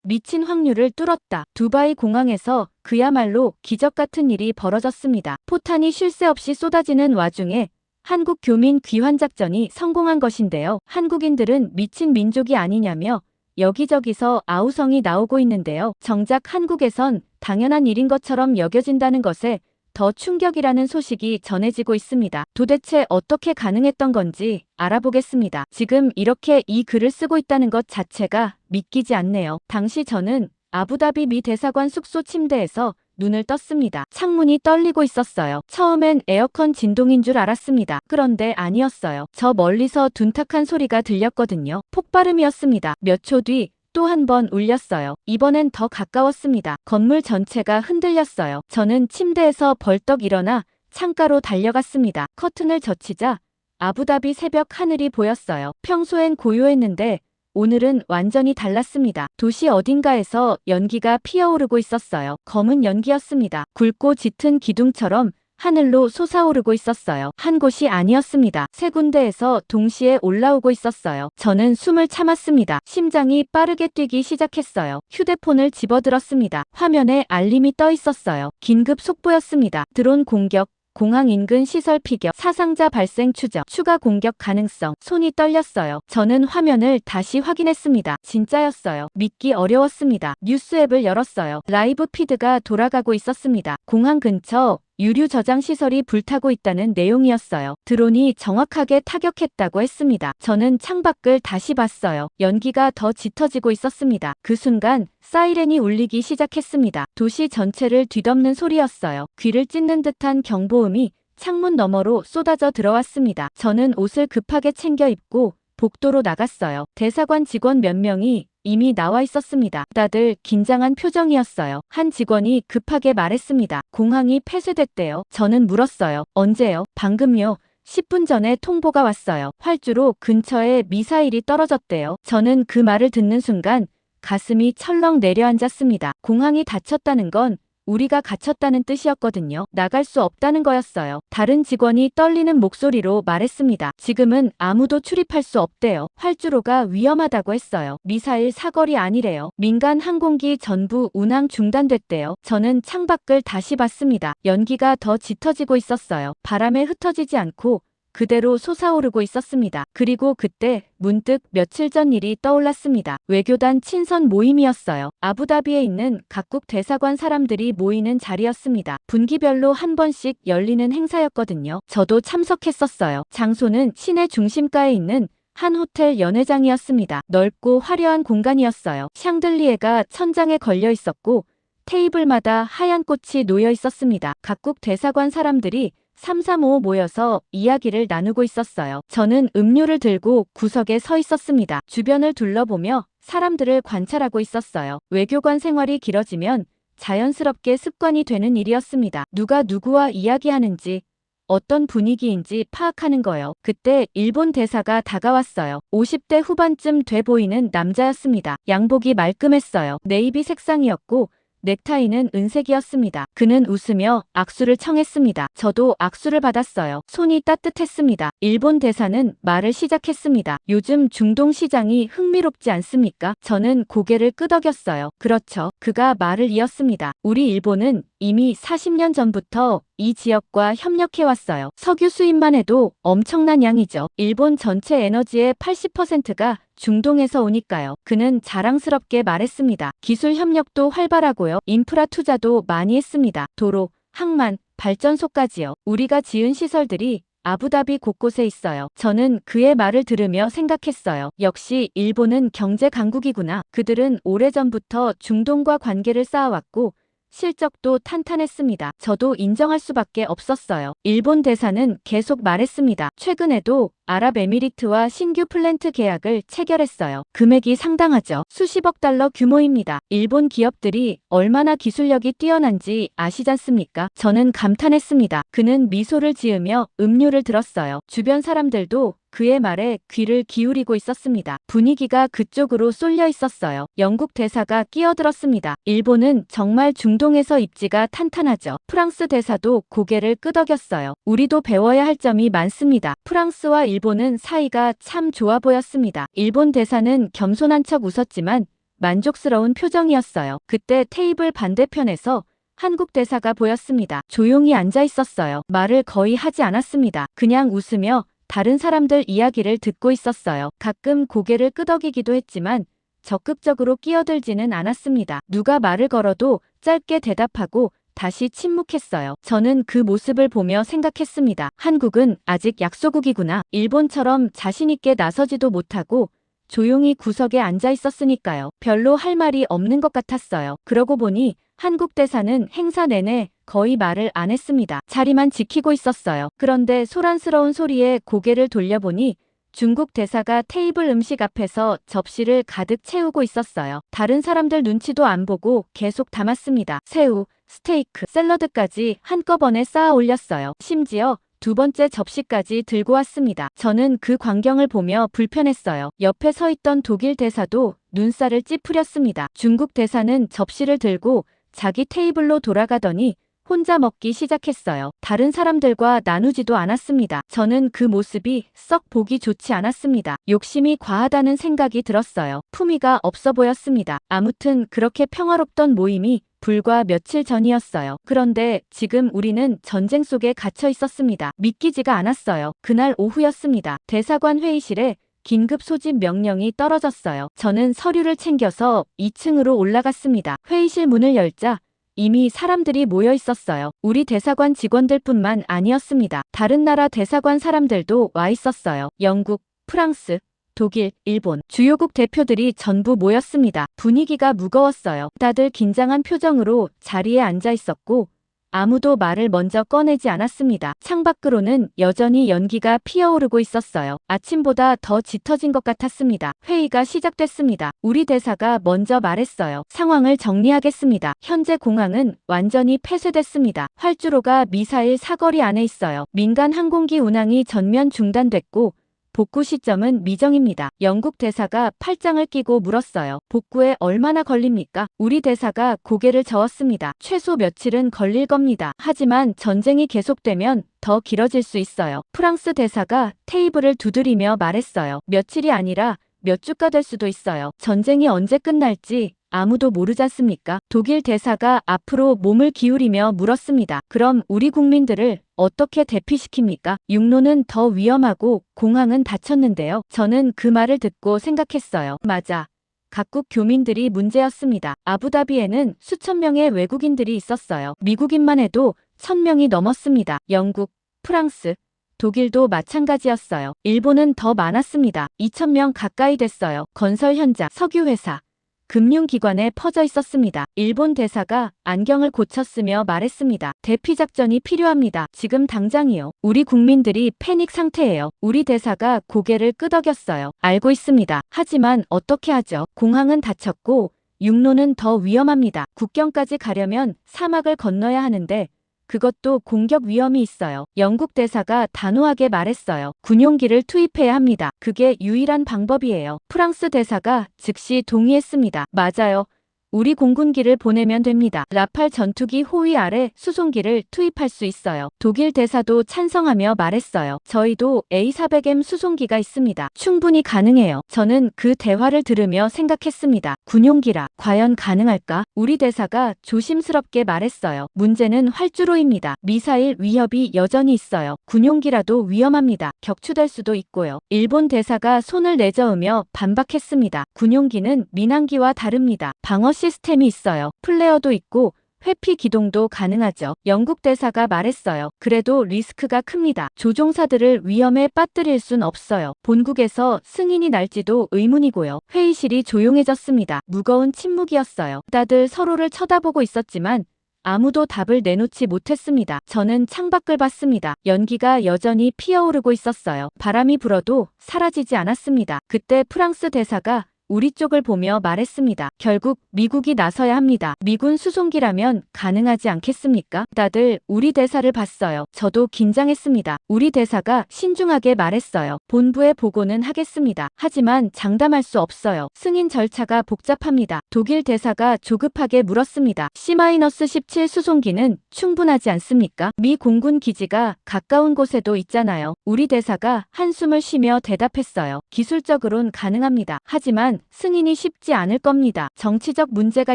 미친 확률을 뚫었다. 두바이 공항에서 그야말로 기적 같은 일이 벌어졌습니다. 포탄이 쉴 새 없이 쏟아지는 와중에 한국 교민 귀환 작전이 성공한 것인데요. 한국인들은 미친 민족이 아니냐며 여기저기서 아우성이 나오고 있는데요. 정작 한국에선 당연한 일인 것처럼 여겨진다는 것에 더 충격이라는 소식이 전해지고 있습니다. 도대체 어떻게 가능했던 건지 알아보겠습니다. 지금 이렇게 이 글을 쓰고 있다는 것 자체가 믿기지 않네요. 당시 저는 아부다비 미 대사관 숙소 침대에서 눈을 떴습니다. 창문이 떨리고 있었어요. 처음엔 에어컨 진동인 줄 알았습니다. 그런데 아니었어요. 저 멀리서 둔탁한 소리가 들렸거든요. 폭발음이었습니다. 몇 초 뒤 또 한 번 울렸어요. 이번엔 더 가까웠습니다. 건물 전체가 흔들렸어요. 저는 침대에서 벌떡 일어나 창가로 달려갔습니다. 커튼을 젖히자 아부다비 새벽 하늘이 보였어요. 평소엔 고요했는데 오늘은 완전히 달랐습니다. 도시 어딘가에서 연기가 피어오르고 있었어요. 검은 연기였습니다. 굵고 짙은 기둥처럼 하늘로 솟아오르고 있었어요. 한 곳이 아니었습니다. 세 군데에서 동시에 올라오고 있었어요. 저는 숨을 참았습니다. 심장이 빠르게 뛰기 시작했어요. 휴대폰을 집어들었습니다. 화면에 알림이 떠 있었어요. 긴급 속보였습니다. 드론 공격, 공항 인근 시설 피격, 사상자 발생 추정, 추가 공격 가능성. 손이 떨렸어요. 저는 화면을 다시 확인했습니다. 진짜였어요. 믿기 어려웠습니다. 뉴스 앱을 열었어요. 라이브 피드가 돌아가고 있었습니다. 공항 근처 유류 저장 시설이 불타고 있다는 내용이었어요. 드론이 정확하게 타격했다고 했습니다. 저는 창밖을 다시 봤어요. 연기가 더 짙어지고 있었습니다. 그 순간 사이렌이 울리기 시작했습니다. 도시 전체를 뒤덮는 소리였어요. 귀를 찢는 듯한 경보음이 창문 너머로 쏟아져 들어왔습니다. 저는 옷을 급하게 챙겨 입고 복도로 나갔어요. 대사관 직원 몇 명이 이미 나와 있었습니다. 다들 긴장한 표정이었어요. 한 직원이 급하게 말했습니다. 공항이 폐쇄됐대요. 저는 물었어요. 언제요? 방금요. 10분 전에 통보가 왔어요. 활주로 근처에 미사일이 떨어졌대요. 저는 그 말을 듣는 순간 가슴이 철렁 내려앉았습니다. 공항이 닫혔다는 건 우리가 갇혔다는 뜻이었거든요. 나갈 수 없다는 거였어요. 다른 직원이 떨리는 목소리로 말했습니다. 지금은 아무도 출입할 수 없대요. 활주로가 위험하다고 했어요. 미사일 사거리 아니래요. 민간 항공기 전부 운항 중단됐대요. 저는 창밖을 다시 봤습니다. 연기가 더 짙어지고 있었어요. 바람에 흩어지지 않고 그대로 솟아오르고 있었습니다. 그리고 그때 문득 며칠 전 일이 떠올랐습니다. 외교단 친선 모임이었어요. 아부다비에 있는 각국 대사관 사람들이 모이는 자리였습니다. 분기별로 한 번씩 열리는 행사였거든요. 저도 참석했었어요. 장소는 시내 중심가에 있는 한 호텔 연회장이었습니다. 넓고 화려한 공간이었어요. 샹들리에가 천장에 걸려 있었고 테이블마다 하얀 꽃이 놓여 있었습니다. 각국 대사관 사람들이 335 모여서 이야기를 나누고 있었어요. 저는 음료를 들고 구석에 서 있었습니다. 주변을 둘러보며 사람들을 관찰하고 있었어요. 외교관 생활이 길어지면 자연스럽게 습관이 되는 일이었습니다. 누가 누구와 이야기하는지, 어떤 분위기인지 파악하는 거요. 그때 일본 대사가 다가왔어요. 50대 후반쯤 돼 보이는 남자였습니다. 양복이 말끔했어요. 네이비 색상이었고 넥타이는 은색이었습니다. 그는 웃으며 악수를 청했습니다. 저도 악수를 받았어요. 손이 따뜻했습니다. 일본 대사는 말을 시작했습니다. 요즘 중동 시장이 흥미롭지 않습니까? 저는 고개를 끄덕였어요. 그렇죠. 그가 말을 이었습니다. 우리 일본은 이미 40년 전부터 이 지역과 협력해왔어요. 석유 수입만 해도 엄청난 양이죠. 일본 전체 에너지의 80%가 중동에서 오니까요. 그는 자랑스럽게 말했습니다. 기술 협력도 활발하고요. 인프라 투자도 많이 했습니다. 도로, 항만, 발전소까지요. 우리가 지은 시설들이 아부다비 곳곳에 있어요. 저는 그의 말을 들으며 생각했어요. 역시 일본은 경제 강국이구나. 그들은 오래전부터 중동과 관계를 쌓아왔고 실적도 탄탄했습니다. 저도 인정할 수밖에 없었어요. 일본 대사는 계속 말했습니다. 최근에도 아랍에미리트와 신규 플랜트 계약을 체결했어요. 금액이 상당하죠. 수십억 달러 규모입니다. 일본 기업들이 얼마나 기술력이 뛰어난지 아시잖습니까? 저는 감탄했습니다. 그는 미소를 지으며 음료를 들었어요. 주변 사람들도 그의 말에 귀를 기울이고 있었습니다. 분위기가 그쪽으로 쏠려 있었어요. 영국 대사가 끼어들었습니다. 일본은 정말 중동에서 입지가 탄탄하죠. 프랑스 대사도 고개를 끄덕였어요. 우리도 배워야 할 점이 많습니다. 프랑스와 일본은 사이가 참 좋아 보였습니다. 일본 대사는 겸손한 척 웃었지만 만족스러운 표정이었어요. 그때 테이블 반대편에서 한국 대사가 보였습니다. 조용히 앉아 있었어요. 말을 거의 하지 않았습니다. 그냥 웃으며 다른 사람들 이야기를 듣고 있었어요. 가끔 고개를 끄덕이기도 했지만 적극적으로 끼어들지는 않았습니다. 누가 말을 걸어도 짧게 대답하고 다시 침묵했어요. 저는 그 모습을 보며 생각했습니다. 한국은 아직 약소국이구나. 일본처럼 자신있게 나서지도 못하고 조용히 구석에 앉아 있었으니까요. 별로 할 말이 없는 것 같았어요. 그러고 보니 한국 대사는 행사 내내 거의 말을 안 했습니다. 자리만 지키고 있었어요. 그런데 소란스러운 소리에 고개를 돌려보니 중국 대사가 테이블 음식 앞에서 접시를 가득 채우고 있었어요. 다른 사람들 눈치도 안 보고 계속 담았습니다. 새우, 스테이크, 샐러드까지 한꺼번에 쌓아 올렸어요. 심지어 두 번째 접시까지 들고 왔습니다. 저는 그 광경을 보며 불편했어요. 옆에 서 있던 독일 대사도 눈살을 찌푸렸습니다. 중국 대사는 접시를 들고 자기 테이블로 돌아가더니 혼자 먹기 시작했어요. 다른 사람들과 나누지도 않았습니다. 저는 그 모습이 썩 보기 좋지 않았습니다. 욕심이 과하다는 생각이 들었어요. 품위가 없어 보였습니다. 아무튼 그렇게 평화롭던 모임이 불과 며칠 전이었어요. 그런데 지금 우리는 전쟁 속에 갇혀 있었습니다. 믿기지가 않았어요. 그날 오후였습니다. 대사관 회의실에 긴급 소집 명령이 떨어졌어요. 저는 서류를 챙겨서 2층으로 올라갔습니다. 회의실 문을 열자 이미 사람들이 모여 있었어요. 우리 대사관 직원들뿐만 아니었습니다. 다른 나라 대사관 사람들도 와 있었어요. 영국, 프랑스, 독일, 일본, 주요국 대표들이 전부 모였습니다. 분위기가 무거웠어요. 다들 긴장한 표정으로 자리에 앉아 있었고 아무도 말을 먼저 꺼내지 않았습니다. 창밖으로는 여전히 연기가 피어오르고 있었어요. 아침보다 더 짙어진 것 같았습니다. 회의가 시작됐습니다. 우리 대사가 먼저 말했어요. 상황을 정리하겠습니다. 현재 공항은 완전히 폐쇄됐습니다. 활주로가 미사일 사거리 안에 있어요. 민간 항공기 운항이 전면 중단됐고 복구 시점은 미정입니다. 영국 대사가 팔짱을 끼고 물었어요. 복구에 얼마나 걸립니까? 우리 대사가 고개를 저었습니다. 최소 며칠은 걸릴 겁니다. 하지만 전쟁이 계속되면 더 길어질 수 있어요. 프랑스 대사가 테이블을 두드리며 말했어요. 며칠이 아니라 몇 주가 될 수도 있어요. 전쟁이 언제 끝날지 아무도 모르지 않습니까? 독일 대사가 앞으로 몸을 기울이며 물었습니다. 그럼 우리 국민들을 어떻게 대피시킵니까? 육로는 더 위험하고 공항은 닫혔는데요. 저는 그 말을 듣고 생각했어요. 맞아. 각국 교민들이 문제였습니다. 아부다비에는 수천 명의 외국인들이 있었어요. 미국인만 해도 1000명이 넘었습니다. 영국, 프랑스, 독일도 마찬가지였어요. 일본은 더 많았습니다. 2000명 가까이 됐어요. 건설 현장, 석유회사, 금융기관에 퍼져 있었습니다. 일본 대사가 안경을 고쳤으며 말했습니다. 대피작전이 필요합니다. 지금 당장이요. 우리 국민들이 패닉 상태예요. 우리 대사가 고개를 끄덕였어요. 알고 있습니다. 하지만 어떻게 하죠? 공항은 닫혔고 육로는 더 위험합니다. 국경까지 가려면 사막을 건너야 하는데 그것도 공격 위험이 있어요. 영국 대사가 단호하게 말했어요. 군용기를 투입해야 합니다. 그게 유일한 방법이에요. 프랑스 대사가 즉시 동의했습니다. 맞아요. 우리 공군기를 보내면 됩니다. 라팔 전투기 호위 아래 수송기를 투입할 수 있어요. 독일 대사도 찬성하며 말했어요. 저희도 A400M 수송기가 있습니다. 충분히 가능해요. 저는 그 대화를 들으며 생각했습니다. 군용기라 과연 가능할까? 우리 대사가 조심스럽게 말했어요. 문제는 활주로입니다. 미사일 위협이 여전히 있어요. 군용기라도 위험합니다. 격추될 수도 있고요. 일본 대사가 손을 내저으며 반박했습니다. 군용기는 민항기와 다릅니다. 방어 시스템이 있어요. 플레어도 있고 회피 기동도 가능하죠. 영국 대사가 말했어요. 그래도 리스크가 큽니다. 조종사들을 위험에 빠뜨릴 순 없어요. 본국에서 승인이 날지도 의문이고요. 회의실이 조용해졌습니다. 무거운 침묵이었어요. 다들 서로를 쳐다보고 있었지만 아무도 답을 내놓지 못했습니다. 저는 창밖을 봤습니다. 연기가 여전히 피어오르고 있었어요. 바람이 불어도 사라지지 않았습니다. 그때 프랑스 대사가 우리 쪽을 보며 말했습니다. 결국 미국이 나서야 합니다. 미군 수송기라면 가능하지 않겠습니까? 다들 우리 대사를 봤어요. 저도 긴장했습니다. 우리 대사가 신중하게 말했어요. 본부에 보고는 하겠습니다. 하지만 장담할 수 없어요. 승인 절차가 복잡합니다. 독일 대사가 조급하게 물었습니다. C-17 수송기는 충분하지 않습니까? 미 공군 기지가 가까운 곳에도 있잖아요. 우리 대사가 한숨을 쉬며 대답했어요. 기술적으론 가능합니다. 하지만 하지만 승인이 쉽지 않을 겁니다. 정치적 문제가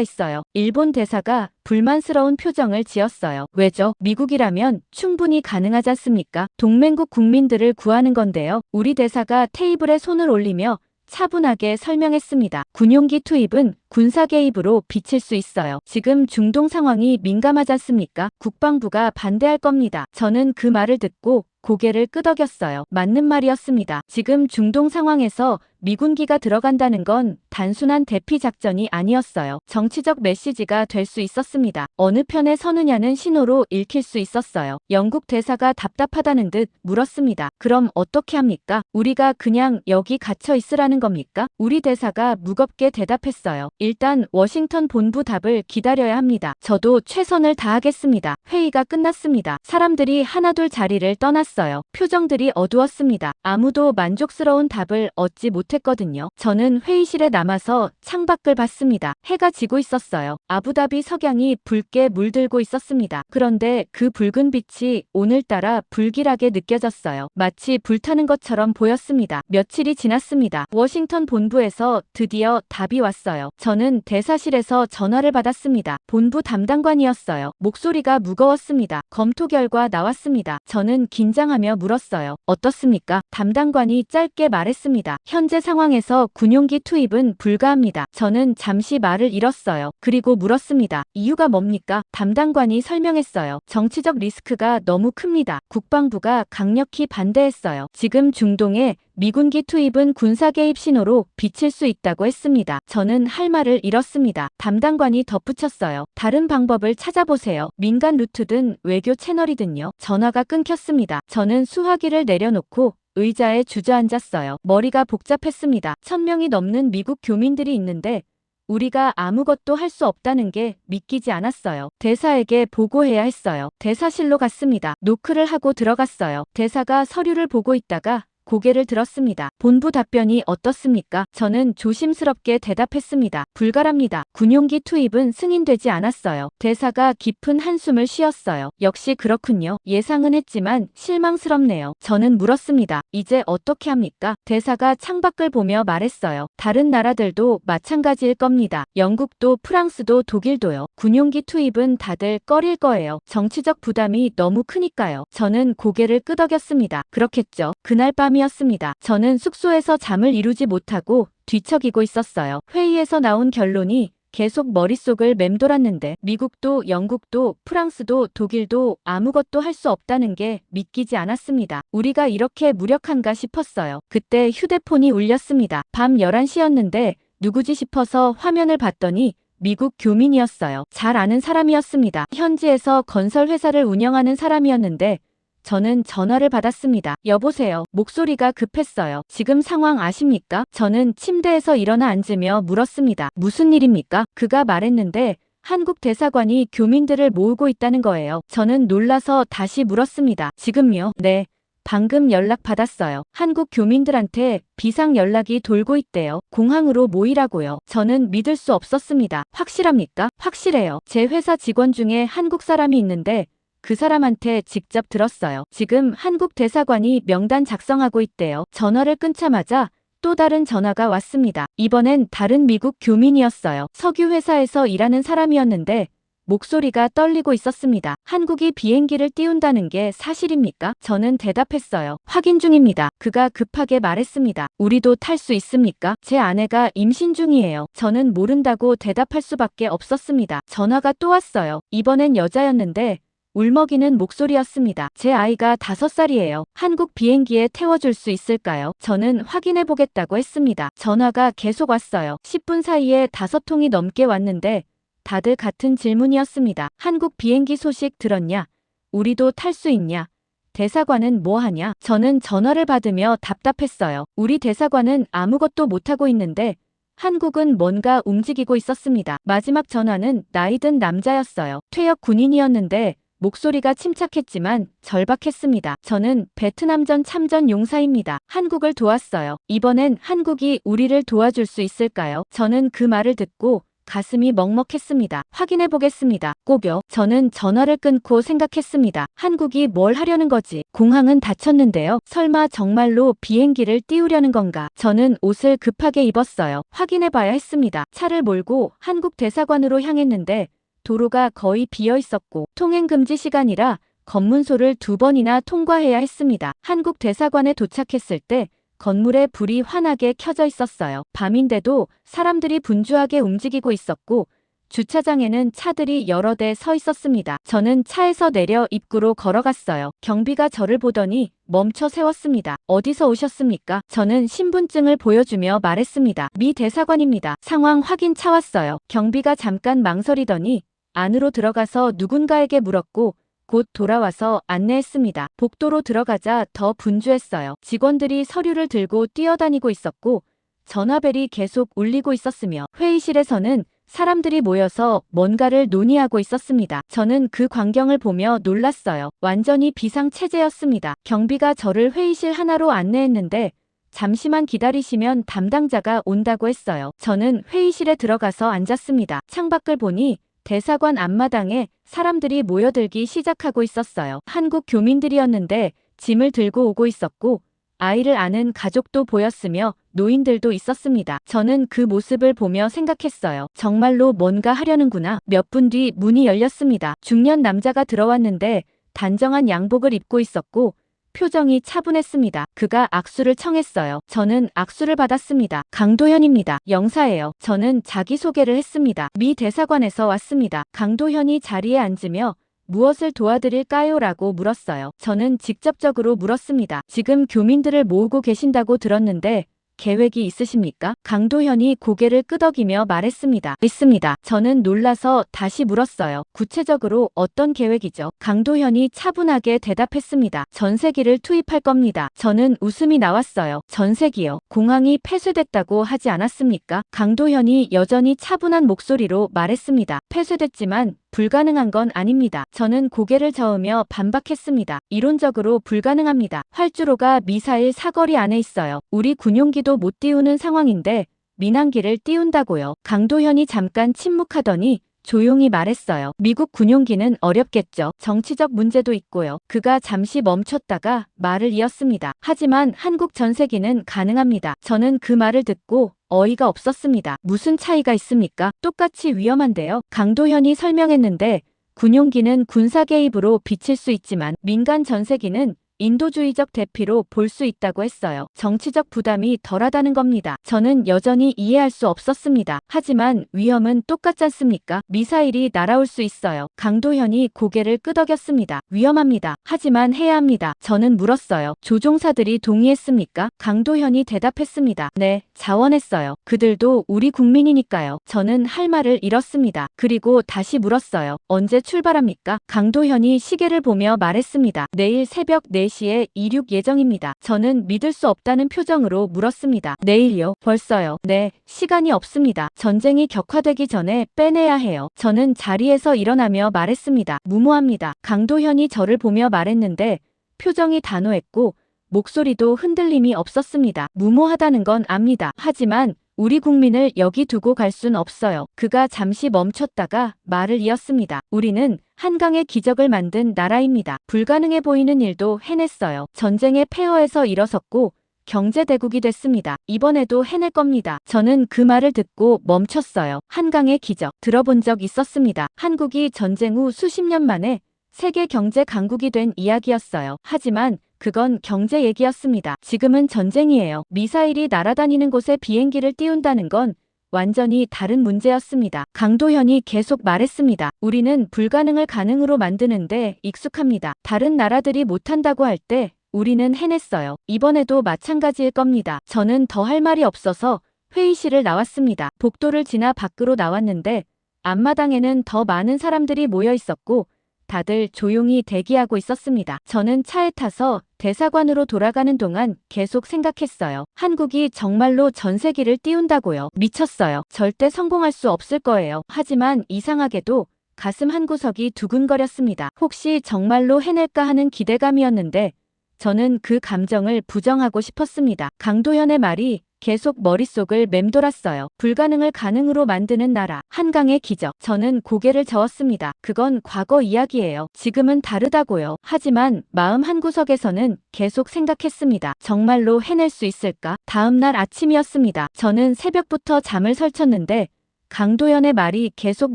있어요. 일본 대사가 불만스러운 표정을 지었어요. 왜죠? 미국이라면 충분히 가능하지 않습니까? 동맹국 국민들을 구하는 건데요. 우리 대사가 테이블에 손을 올리며 차분하게 설명했습니다. 군용기 투입은 군사 개입으로 비칠 수 있어요. 지금 중동 상황이 민감하지 않습니까? 국방부가 반대할 겁니다. 저는 그 말을 듣고 고개를 끄덕였어요. 맞는 말이었습니다. 지금 중동 상황에서 미군기가 들어간다는 건 단순한 대피 작전이 아니었어요. 정치적 메시지가 될 수 있었습니다. 어느 편에 서느냐는 신호로 읽힐 수 있었어요. 영국 대사가 답답하다는 듯 물었습니다. 그럼 어떻게 합니까? 우리가 그냥 여기 갇혀 있으라는 겁니까? 우리 대사가 무겁게 대답했어요. 일단 워싱턴 본부 답을 기다려야 합니다. 저도 최선을 다하겠습니다. 회의가 끝났습니다. 사람들이 하나둘 자리를 떠났어요. 표정들이 어두웠습니다. 아무도 만족스러운 답을 얻지 못했거든요. 저는 회의실에 남아서 창밖을 봤습니다. 해가 지고 있었어요. 아부다비 석양이 붉게 물들고 있었습니다. 그런데 그 붉은 빛이 오늘따라 불길하게 느껴졌어요. 마치 불타는 것처럼 보였습니다. 며칠이 지났습니다. 워싱턴 본부에서 드디어 답이 왔어요. 저는 대사실에서 전화를 받았습니다. 본부 담당관이었어요. 목소리가 무거웠습니다. 검토 결과 나왔습니다. 저는 긴장하며 물었어요. 어떻습니까? 담당관이 짧게 말했습니다. 현재 상황에서 군용기 투입은 불가합니다. 저는 잠시 말을 잃었어요. 그리고 물었습니다. 이유가 뭡니까? 담당관이 설명했어요. 정치적 리스크가 너무 큽니다. 국방부가 강력히 반대했어요. 지금 중동에 미군기 투입은 군사 개입 신호로 비칠 수 있다고 했습니다. 저는 할 말을 잃었습니다. 담당관이 덧붙였어요. 다른 방법을 찾아보세요. 민간 루트든 외교 채널이든요. 전화가 끊겼습니다. 저는 수화기를 내려놓고 의자에 주저앉았어요. 머리가 복잡했습니다. 1000명이 넘는 미국 교민들이 있는데 우리가 아무것도 할 수 없다는 게 믿기지 않았어요. 대사에게 보고해야 했어요. 대사실로 갔습니다. 노크를 하고 들어갔어요. 대사가 서류를 보고 있다가 고개를 들었습니다. 본부 답변이 어떻습니까? 저는 조심스럽게 대답했습니다. 불가랍니다. 군용기 투입은 승인되지 않았어요. 대사가 깊은 한숨을 쉬었어요. 역시 그렇군요. 예상은 했지만 실망스럽네요. 저는 물었습니다. 이제 어떻게 합니까? 대사가 창밖을 보며 말했어요. 다른 나라들도 마찬가지일 겁니다. 영국도 프랑스도 독일도요. 군용기 투입은 다들 꺼릴 거예요. 정치적 부담이 너무 크니까요. 저는 고개를 끄덕였습니다. 그렇겠죠. 그날 밤 이었습니다. 저는 숙소에서 잠을 이루지 못하고 뒤척이고 있었어요. 회의에서 나온 결론이 계속 머릿속을 맴돌았는데 미국도 영국도 프랑스도 독일도 아무것도 할 수 없다는 게 믿기지 않았습니다. 우리가 이렇게 무력한가 싶었어요. 그때 휴대폰이 울렸습니다. 밤 11시였는데 누구지 싶어서 화면을 봤더니 미국 교민이었어요. 잘 아는 사람이었습니다. 현지에서 건설 회사를 운영하는 사람이었는데 저는 전화를 받았습니다. 여보세요. 목소리가 급했어요. 지금 상황 아십니까? 저는 침대에서 일어나 앉으며 물었습니다. 무슨 일입니까? 그가 말했는데 한국 대사관이 교민들을 모으고 있다는 거예요. 저는 놀라서 다시 물었습니다. 지금요? 네. 방금 연락 받았어요. 한국 교민들한테 비상 연락이 돌고 있대요. 공항으로 모이라고요. 저는 믿을 수 없었습니다. 확실합니까? 확실해요. 제 회사 직원 중에 한국 사람이 있는데 그 사람한테 직접 들었어요. 지금 한국 대사관이 명단 작성하고 있대요. 전화를 끊자마자 또 다른 전화가 왔습니다. 이번엔 다른 미국 교민이었어요. 석유 회사에서 일하는 사람이었는데 목소리가 떨리고 있었습니다. 한국이 비행기를 띄운다는 게 사실입니까? 저는 대답했어요. 확인 중입니다. 그가 급하게 말했습니다. 우리도 탈 수 있습니까? 제 아내가 임신 중이에요. 저는 모른다고 대답할 수밖에 없었습니다. 전화가 또 왔어요. 이번엔 여자였는데 울먹이는 목소리였습니다. 제 아이가 5살이에요. 한국 비행기에 태워줄 수 있을까요? 저는 확인해보겠다고 했습니다. 전화가 계속 왔어요. 10분 사이에 5통이 넘게 왔는데 다들 같은 질문이었습니다. 한국 비행기 소식 들었냐? 우리도 탈 수 있냐? 대사관은 뭐 하냐? 저는 전화를 받으며 답답했어요. 우리 대사관은 아무것도 못하고 있는데 한국은 뭔가 움직이고 있었습니다. 마지막 전화는 나이든 남자였어요. 퇴역 군인이었는데 목소리가 침착했지만 절박했습니다. 저는 베트남전 참전 용사입니다. 한국을 도왔어요. 이번엔 한국이 우리를 도와줄 수 있을까요? 저는 그 말을 듣고 가슴이 먹먹했습니다. 확인해 보겠습니다. 꼭요. 저는 전화를 끊고 생각했습니다. 한국이 뭘 하려는 거지? 공항은 닫혔는데요. 설마 정말로 비행기를 띄우려는 건가? 저는 옷을 급하게 입었어요. 확인해 봐야 했습니다. 차를 몰고 한국 대사관으로 향했는데 도로가 거의 비어 있었고 통행 금지 시간이라 검문소를 2번이나 통과해야 했습니다. 한국 대사관에 도착했을 때 건물에 불이 환하게 켜져 있었어요. 밤인데도 사람들이 분주하게 움직이고 있었고 주차장에는 차들이 여러 대 서 있었습니다. 저는 차에서 내려 입구로 걸어갔어요. 경비가 저를 보더니 멈춰 세웠습니다. 어디서 오셨습니까? 저는 신분증을 보여주며 말했습니다. 미 대사관입니다. 상황 확인 차 왔어요. 경비가 잠깐 망설이더니 안으로 들어가서 누군가에게 물었고 곧 돌아와서 안내했습니다. 복도로 들어가자 더 분주했어요. 직원들이 서류를 들고 뛰어다니고 있었고 전화벨이 계속 울리고 있었으며 회의실에서는 사람들이 모여서 뭔가를 논의하고 있었습니다. 저는 그 광경을 보며 놀랐어요. 완전히 비상체제였습니다. 경비가 저를 회의실 하나로 안내했는데 잠시만 기다리시면 담당자가 온다고 했어요. 저는 회의실에 들어가서 앉았습니다. 창밖을 보니 대사관 앞마당에 사람들이 모여들기 시작하고 있었어요. 한국 교민들이었는데 짐을 들고 오고 있었고 아이를 아는 가족도 보였으며 노인들도 있었습니다. 저는 그 모습을 보며 생각했어요. 정말로 뭔가 하려는구나. 몇 분 뒤 문이 열렸습니다. 중년 남자가 들어왔는데 단정한 양복을 입고 있었고 표정이 차분했습니다. 그가 악수를 청했어요. 저는 악수를 받았습니다. 강도현입니다. 영사예요. 저는 자기소개를 했습니다. 미 대사관에서 왔습니다. 강도현이 자리에 앉으며 무엇을 도와드릴까요? 라고 물었어요. 저는 직접적으로 물었습니다. 지금 교민들을 모으고 계신다고 들었는데 계획이 있으십니까? 강도현이 고개를 끄덕이며 말했습니다. 있습니다. 저는 놀라서 다시 물었어요. 구체적으로 어떤 계획이죠? 강도현이 차분하게 대답했습니다. 전세기를 투입할 겁니다. 저는 웃음이 나왔어요. 전세기요? 공항이 폐쇄됐다고 하지 않았습니까? 강도현이 여전히 차분한 목소리로 말했습니다. 폐쇄됐지만 불가능한 건 아닙니다. 저는 고개를 저으며 반박했습니다. 이론적으로 불가능합니다. 활주로가 미사일 사거리 안에 있어요. 우리 군용기도 못 띄우는 상황인데 민항기를 띄운다고요. 강도현이 잠깐 침묵하더니 조용히 말했어요. 미국 군용기는 어렵겠죠. 정치적 문제도 있고요. 그가 잠시 멈췄다가 말을 이었습니다. 하지만 한국 전세기는 가능합니다. 저는 그 말을 듣고 어이가 없었습니다. 무슨 차이가 있습니까? 똑같이 위험한데요. 강도현이 설명했는데 군용기는 군사 개입으로 비칠 수 있지만 민간 전세기는 인도주의적 대피로 볼 수 있다고 했어요. 정치적 부담이 덜하다는 겁니다. 저는 여전히 이해할 수 없었습니다. 하지만 위험은 똑같지 않습니까? 미사일이 날아올 수 있어요. 강도현이 고개를 끄덕였습니다. 위험합니다. 하지만 해야 합니다. 저는 물었어요. 조종사들이 동의했습니까? 강도현이 대답했습니다. 네, 자원했어요. 그들도 우리 국민이니까요. 저는 할 말을 잃었습니다. 그리고 다시 물었어요. 언제 출발합니까? 강도현이 시계를 보며 말했습니다. 내일 새벽 4시에 이륙 예정입니다. 저는 믿을 수 없다는 표정으로 물었습니다. 내일요? 벌써요? 네, 시간이 없습니다. 전쟁이 격화되기 전에 빼내야 해요. 저는 자리에서 일어나며 말했습니다. 무모합니다. 강도현이 저를 보며 말했는데 표정이 단호했고 목소리도 흔들림이 없었습니다. 무모하다는 건 압니다. 하지만 우리 국민을 여기 두고 갈 순 없어요. 그가 잠시 멈췄다가 말을 이었습니다. 우리는 한강의 기적을 만든 나라입니다. 불가능해 보이는 일도 해냈어요. 전쟁의 폐허에서 일어섰고 경제대국이 됐습니다. 이번에도 해낼 겁니다. 저는 그 말을 듣고 멈췄어요. 한강의 기적 들어본 적 있었습니다. 한국이 전쟁 후 수십 년 만에 세계 경제 강국이 된 이야기였어요. 하지만 그건 경제 얘기였습니다. 지금은 전쟁이에요. 미사일이 날아다니는 곳에 비행기를 띄운다는 건 완전히 다른 문제였습니다. 강도현이 계속 말했습니다. 우리는 불가능을 가능으로 만드는데 익숙합니다. 다른 나라들이 못한다고 할 때 우리는 해냈어요. 이번에도 마찬가지일 겁니다. 저는 더 할 말이 없어서 회의실을 나왔습니다. 복도를 지나 밖으로 나왔는데 앞마당에는 더 많은 사람들이 모여 있었고 다들 조용히 대기하고 있었습니다. 저는 차에 타서 대사관으로 돌아가는 동안 계속 생각했어요. 한국이 정말로 전세기를 띄운다고요. 미쳤어요. 절대 성공할 수 없을 거예요. 하지만 이상하게도 가슴 한구석이 두근거렸습니다. 혹시 정말로 해낼까 하는 기대감이었는데 저는 그 감정을 부정하고 싶었습니다. 강도현의 말이 계속 머릿속을 맴돌았어요. 불가능을 가능으로 만드는 나라, 한강의 기적. 저는 고개를 저었습니다. 그건 과거 이야기예요. 지금은 다르다고요. 하지만 마음 한구석에서는 계속 생각했습니다. 정말로 해낼 수 있을까? 다음 날 아침이었습니다. 저는 새벽부터 잠을 설쳤는데 강도연의 말이 계속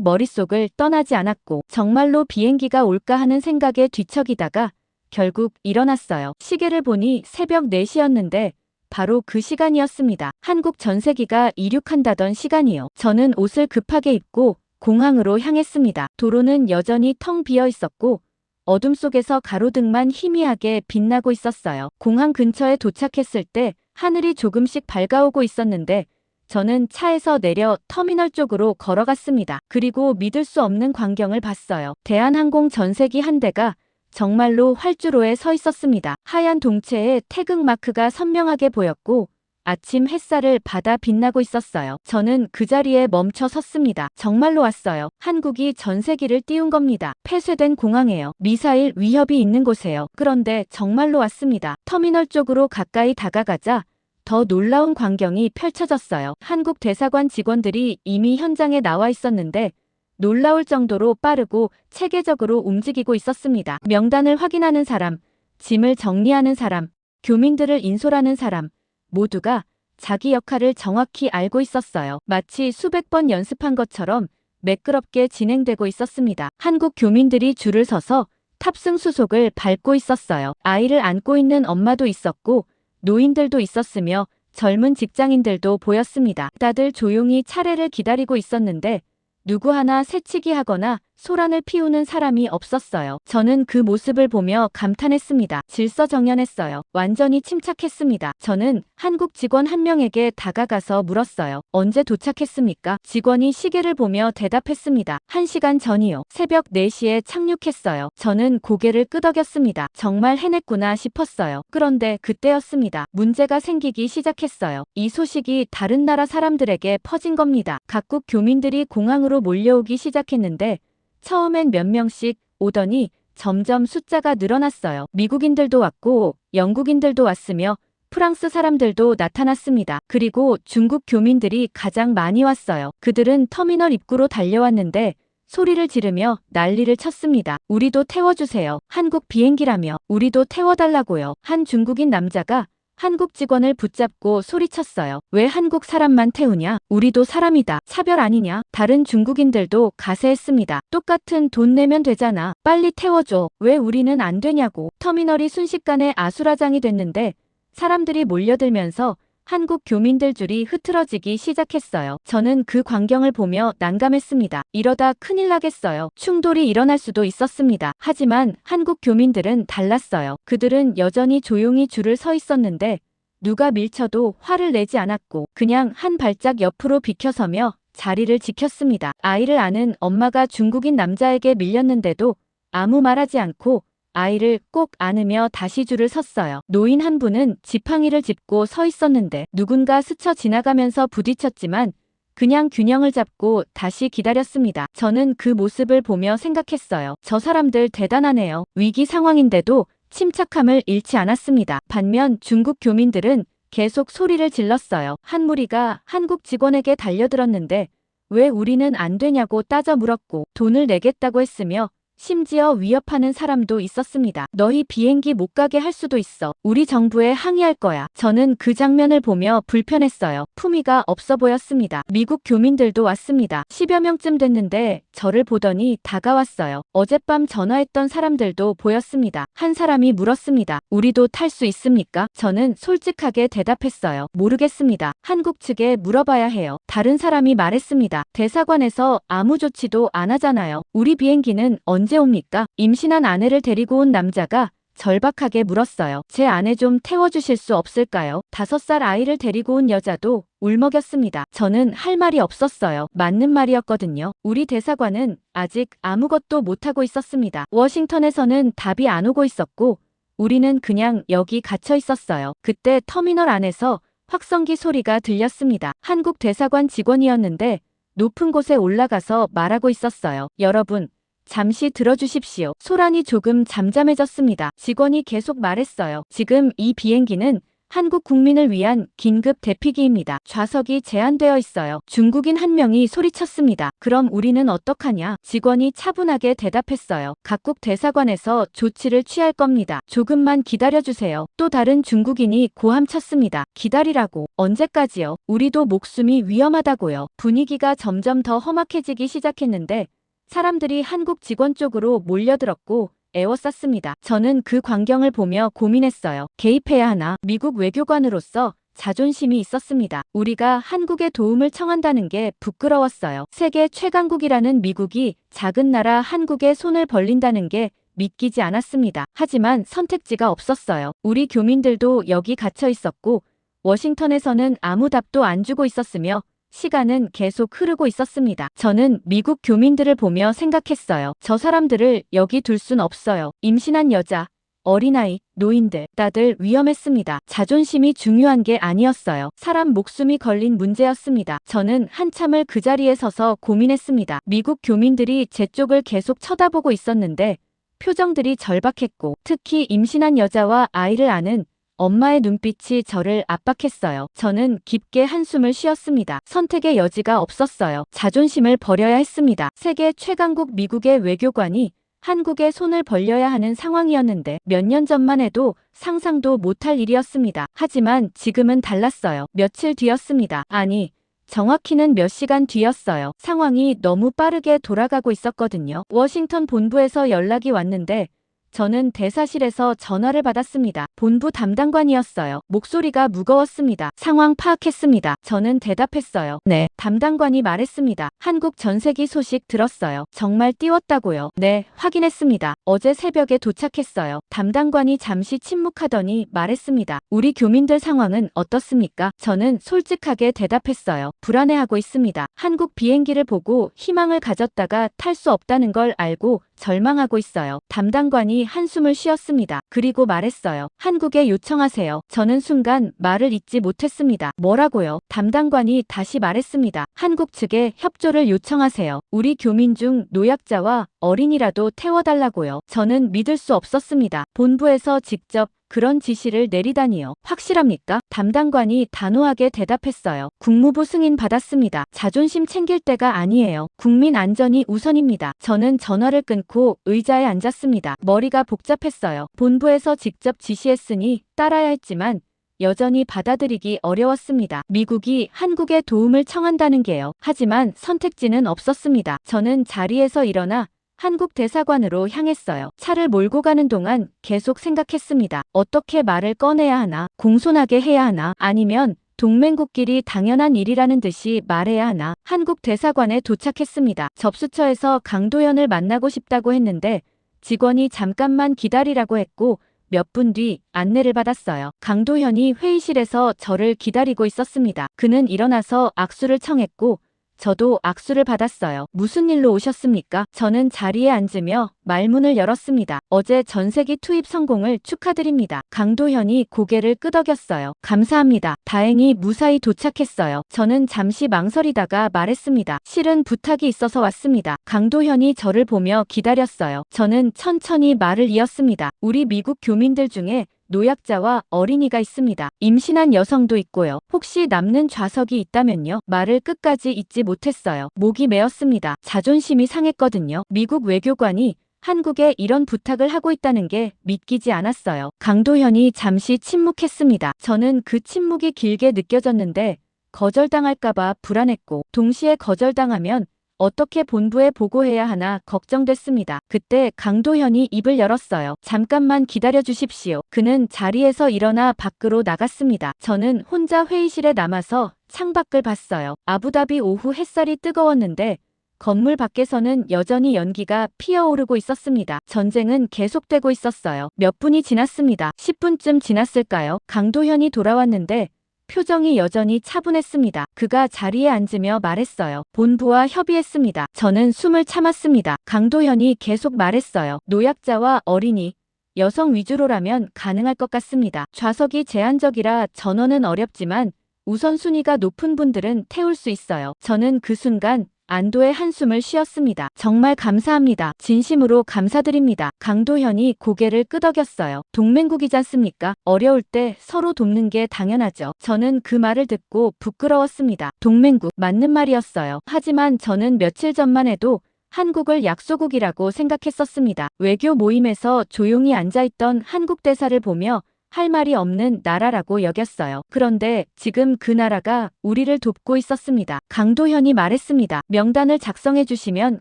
머릿속을 떠나지 않았고 정말로 비행기가 올까 하는 생각에 뒤척이다가 결국 일어났어요. 시계를 보니 새벽 4시였는데 바로 그 시간이었습니다. 한국 전세기가 이륙한다던 시간이요. 저는 옷을 급하게 입고 공항으로 향했습니다. 도로는 여전히 텅 비어 있었고 어둠 속에서 가로등만 희미하게 빛나고 있었어요. 공항 근처에 도착했을 때 하늘이 조금씩 밝아오고 있었는데 저는 차에서 내려 터미널 쪽으로 걸어갔습니다. 그리고 믿을 수 없는 광경을 봤어요. 대한항공 전세기 한 대가 정말로 활주로에 서 있었습니다. 하얀 동체에 태극 마크가 선명하게 보였고 아침 햇살을 받아 빛나고 있었어요. 저는 그 자리에 멈춰 섰습니다. 정말로 왔어요. 한국이 전세기를 띄운 겁니다. 폐쇄된 공항에요. 미사일 위협이 있는 곳에요. 그런데 정말로 왔습니다. 터미널 쪽으로 가까이 다가가자 더 놀라운 광경이 펼쳐졌어요. 한국 대사관 직원들이 이미 현장에 나와 있었는데 놀라울 정도로 빠르고 체계적으로 움직이고 있었습니다. 명단을 확인하는 사람, 짐을 정리하는 사람, 교민들을 인솔하는 사람 모두가 자기 역할을 정확히 알고 있었어요. 마치 수백 번 연습한 것처럼 매끄럽게 진행되고 있었습니다. 한국 교민들이 줄을 서서 탑승 수속을 밟고 있었어요. 아이를 안고 있는 엄마도 있었고 노인들도 있었으며 젊은 직장인들도 보였습니다. 다들 조용히 차례를 기다리고 있었는데 누구 하나 새치기 하거나 소란을 피우는 사람이 없었어요. 저는 그 모습을 보며 감탄했습니다. 질서정연했어요. 완전히 침착했습니다. 저는 한국 직원 한 명에게 다가가서 물었어요. 언제 도착했습니까? 직원이 시계를 보며 대답했습니다. 1시간 전이요. 새벽 4시에 착륙했어요. 저는 고개를 끄덕였습니다. 정말 해냈구나 싶었어요. 그런데 그때였습니다. 문제가 생기기 시작했어요. 이 소식이 다른 나라 사람들에게 퍼진 겁니다. 각국 교민들이 공항으로 몰려오기 시작했는데 처음엔 몇 명씩 오더니 점점 숫자가 늘어났어요. 미국인들도 왔고 영국인들도 왔으며 프랑스 사람들도 나타났습니다. 그리고 중국 교민들이 가장 많이 왔어요. 그들은 터미널 입구로 달려왔는데 소리를 지르며 난리를 쳤습니다. 우리도 태워주세요. 한국 비행기라며 우리도 태워달라고요. 한 중국인 남자가 한국 직원을 붙잡고 소리쳤어요. 왜 한국 사람만 태우냐? 우리도 사람이다. 차별 아니냐? 다른 중국인들도 가세했습니다. 똑같은 돈 내면 되잖아. 빨리 태워줘. 왜 우리는 안 되냐고. 터미널이 순식간에 아수라장이 됐는데 사람들이 몰려들면서 한국 교민들 줄이 흐트러지기 시작했어요. 저는 그 광경을 보며 난감했습니다. 이러다 큰일 나겠어요. 충돌이 일어날 수도 있었습니다. 하지만 한국 교민들은 달랐어요. 그들은 여전히 조용히 줄을 서 있었는데 누가 밀쳐도 화를 내지 않았고 그냥 한 발짝 옆으로 비켜서며 자리를 지켰습니다. 아이를 아는 엄마가 중국인 남자에게 밀렸는데도 아무 말하지 않고 아이를 꼭 안으며 다시 줄을 섰어요. 노인 한 분은 지팡이를 짚고 서 있었는데 누군가 스쳐 지나가면서 부딪혔지만 그냥 균형을 잡고 다시 기다렸습니다. 저는 그 모습을 보며 생각했어요. 저 사람들 대단하네요. 위기 상황인데도 침착함을 잃지 않았습니다. 반면 중국 교민들은 계속 소리를 질렀어요. 한 무리가 한국 직원에게 달려들었는데 왜 우리는 안 되냐고 따져 물었고 돈을 내겠다고 했으며 심지어 위협하는 사람도 있었습니다. 너희 비행기 못 가게 할 수도 있어. 우리 정부에 항의할 거야. 저는 그 장면을 보며 불편했어요. 품위가 없어 보였습니다. 미국 교민들도 왔습니다. 10여 명쯤 됐는데 저를 보더니 다가왔어요. 어젯밤 전화했던 사람들도 보였습니다. 한 사람이 물었습니다. 우리도 탈 수 있습니까? 저는 솔직하게 대답했어요. 모르겠습니다. 한국 측에 물어봐야 해요. 다른 사람이 말했습니다. 대사관에서 아무 조치도 안 하잖아요. 우리 비행기는 언제 옵니까? 임신한 아내를 데리고 온 남자가 절박하게 물었어요. 제 아내 좀 태워주실 수 없을까요? 5살 아이를 데리고 온 여자도 울먹였습니다. 저는 할 말이 없었어요. 맞는 말이었거든요. 우리 대사관은 아직 아무것도 못하고 있었습니다. 워싱턴에서는 답이 안 오고 있었고 우리는 그냥 여기 갇혀 있었어요. 그때 터미널 안에서 확성기 소리가 들렸습니다. 한국 대사관 직원이었는데 높은 곳에 올라가서 말하고 있었어요. 여러분, 잠시 들어주십시오. 소란이 조금 잠잠해졌습니다. 직원이 계속 말했어요. 지금 이 비행기는 한국 국민을 위한 긴급 대피기입니다. 좌석이 제한되어 있어요. 중국인 한 명이 소리쳤습니다. 그럼 우리는 어떡하냐? 직원이 차분하게 대답했어요. 각국 대사관에서 조치를 취할 겁니다. 조금만 기다려주세요. 또 다른 중국인이 고함쳤습니다. 기다리라고. 언제까지요? 우리도 목숨이 위험하다고요. 분위기가 점점 더 험악해지기 시작했는데 사람들이 한국 직원 쪽으로 몰려들었고 에워쌌습니다. 저는 그 광경을 보며 고민했어요. 개입해야 하나? 미국 외교관으로서 자존심이 있었습니다. 우리가 한국에 도움을 청한다는 게 부끄러웠어요. 세계 최강국이라는 미국이 작은 나라 한국에 손을 벌린다는 게 믿기지 않았습니다. 하지만 선택지가 없었어요. 우리 교민들도 여기 갇혀 있었고 워싱턴에서는 아무 답도 안 주고 있었으며 시간은 계속 흐르고 있었습니다. 저는 미국 교민들을 보며 생각했어요. 저 사람들을 여기 둘 순 없어요. 임신한 여자, 어린아이, 노인들, 다들 위험했습니다. 자존심이 중요한 게 아니었어요. 사람 목숨이 걸린 문제였습니다. 저는 한참을 그 자리에 서서 고민했습니다. 미국 교민들이 제 쪽을 계속 쳐다보고 있었는데 표정들이 절박했고 특히 임신한 여자와 아이를 아는 엄마의 눈빛이 저를 압박했어요. 저는 깊게 한숨을 쉬었습니다. 선택의 여지가 없었어요. 자존심을 버려야 했습니다. 세계 최강국 미국의 외교관이 한국에 손을 벌려야 하는 상황이었는데 몇 년 전만 해도 상상도 못할 일이었습니다. 하지만 지금은 달랐어요. 며칠 뒤였습니다. 아니, 정확히는 몇 시간 뒤였어요. 상황이 너무 빠르게 돌아가고 있었거든요. 워싱턴 본부에서 연락이 왔는데 저는 대사실에서 전화를 받았습니다. 본부 담당관이었어요. 목소리가 무거웠습니다. 상황 파악했습니다. 저는 대답했어요. 네. 담당관이 말했습니다. 한국 전세기 소식 들었어요. 정말 띄웠다고요? 네, 확인했습니다. 어제 새벽에 도착했어요. 담당관이 잠시 침묵하더니 말했습니다. 우리 교민들 상황은 어떻습니까? 저는 솔직하게 대답했어요. 불안해하고 있습니다. 한국 비행기를 보고 희망을 가졌다가 탈 수 없다는 걸 알고 절망하고 있어요. 담당관이 한숨을 쉬었습니다. 그리고 말했어요. 한국에 요청하세요. 저는 순간 말을 잇지 못했습니다. 뭐라고요? 담당관이 다시 말했습니다. 한국 측에 협조를 요청하세요. 우리 교민 중 노약자와 어린이라도 태워달라고요. 저는 믿을 수 없었습니다. 본부에서 직접 그런 지시를 내리다니요. 확실합니까? 담당관이 단호하게 대답했어요. 국무부 승인 받았습니다. 자존심 챙길 때가 아니에요. 국민 안전이 우선입니다. 저는 전화를 끊고 의자에 앉았습니다. 머리가 복잡했어요. 본부에서 직접 지시했으니 따라야 했지만 여전히 받아들이기 어려웠습니다. 미국이 한국에 도움을 청한다는 게요. 하지만 선택지는 없었습니다. 저는 자리에서 일어나 한국 대사관으로 향했어요. 차를 몰고 가는 동안 계속 생각했습니다. 어떻게 말을 꺼내야 하나? 공손하게 해야 하나? 아니면 동맹국끼리 당연한 일이라는 듯이 말해야 하나? 한국 대사관에 도착했습니다. 접수처에서 강도현을 만나고 싶다고 했는데 직원이 잠깐만 기다리라고 했고 몇 분 뒤 안내를 받았어요. 강도현이 회의실에서 저를 기다리고 있었습니다. 그는 일어나서 악수를 청했고 저도 악수를 받았어요. 무슨 일로 오셨습니까? 저는 자리에 앉으며 말문을 열었습니다. 어제 전세기 투입 성공을 축하드립니다. 강도현이 고개를 끄덕였어요. 감사합니다. 다행히 무사히 도착했어요. 저는 잠시 망설이다가 말했습니다. 실은 부탁이 있어서 왔습니다. 강도현이 저를 보며 기다렸어요. 저는 천천히 말을 이었습니다. 우리 미국 교민들 중에 노약자와 어린이가 있습니다. 임신한 여성도 있고요. 혹시 남는 좌석이 있다면요. 말을 끝까지 잇지 못했어요. 목이 메었습니다. 자존심이 상했거든요. 미국 외교관이 한국에 이런 부탁을 하고 있다는 게 믿기지 않았어요. 강도현이 잠시 침묵했습니다. 저는 그 침묵이 길게 느껴졌는데 거절당할까봐 불안했고 동시에 거절당하면 어떻게 본부에 보고해야 하나 걱정됐습니다. 그때 강도현이 입을 열었어요. 잠깐만 기다려 주십시오. 그는 자리에서 일어나 밖으로 나갔습니다. 저는 혼자 회의실에 남아서 창밖을 봤어요. 아부다비 오후 햇살이 뜨거웠는데 건물 밖에서는 여전히 연기가 피어오르고 있었습니다. 전쟁은 계속되고 있었어요. 몇 분이 지났습니다. 10분쯤 지났을까요? 강도현이 돌아왔는데 표정이 여전히 차분했습니다. 그가 자리에 앉으며 말했어요. 본부와 협의했습니다. 저는 숨을 참았습니다. 강도현이 계속 말했어요. 노약자와 어린이, 여성 위주로라면 가능할 것 같습니다. 좌석이 제한적이라 전원은 어렵지만 우선순위가 높은 분들은 태울 수 있어요. 저는 그 순간 안도의 한숨을 쉬었습니다. 정말 감사합니다. 진심으로 감사드립니다. 강도현이 고개를 끄덕였어요. 동맹국이지 않습니까? 어려울 때 서로 돕는 게 당연하죠. 저는 그 말을 듣고 부끄러웠습니다. 동맹국, 맞는 말이었어요. 하지만 저는 며칠 전만 해도 한국을 약소국이라고 생각했었습니다. 외교 모임에서 조용히 앉아있던 한국 대사를 보며 할 말이 없는 나라라고 여겼어요. 그런데 지금 그 나라가 우리를 돕고 있었습니다. 강도현이 말했습니다. 명단을 작성해 주시면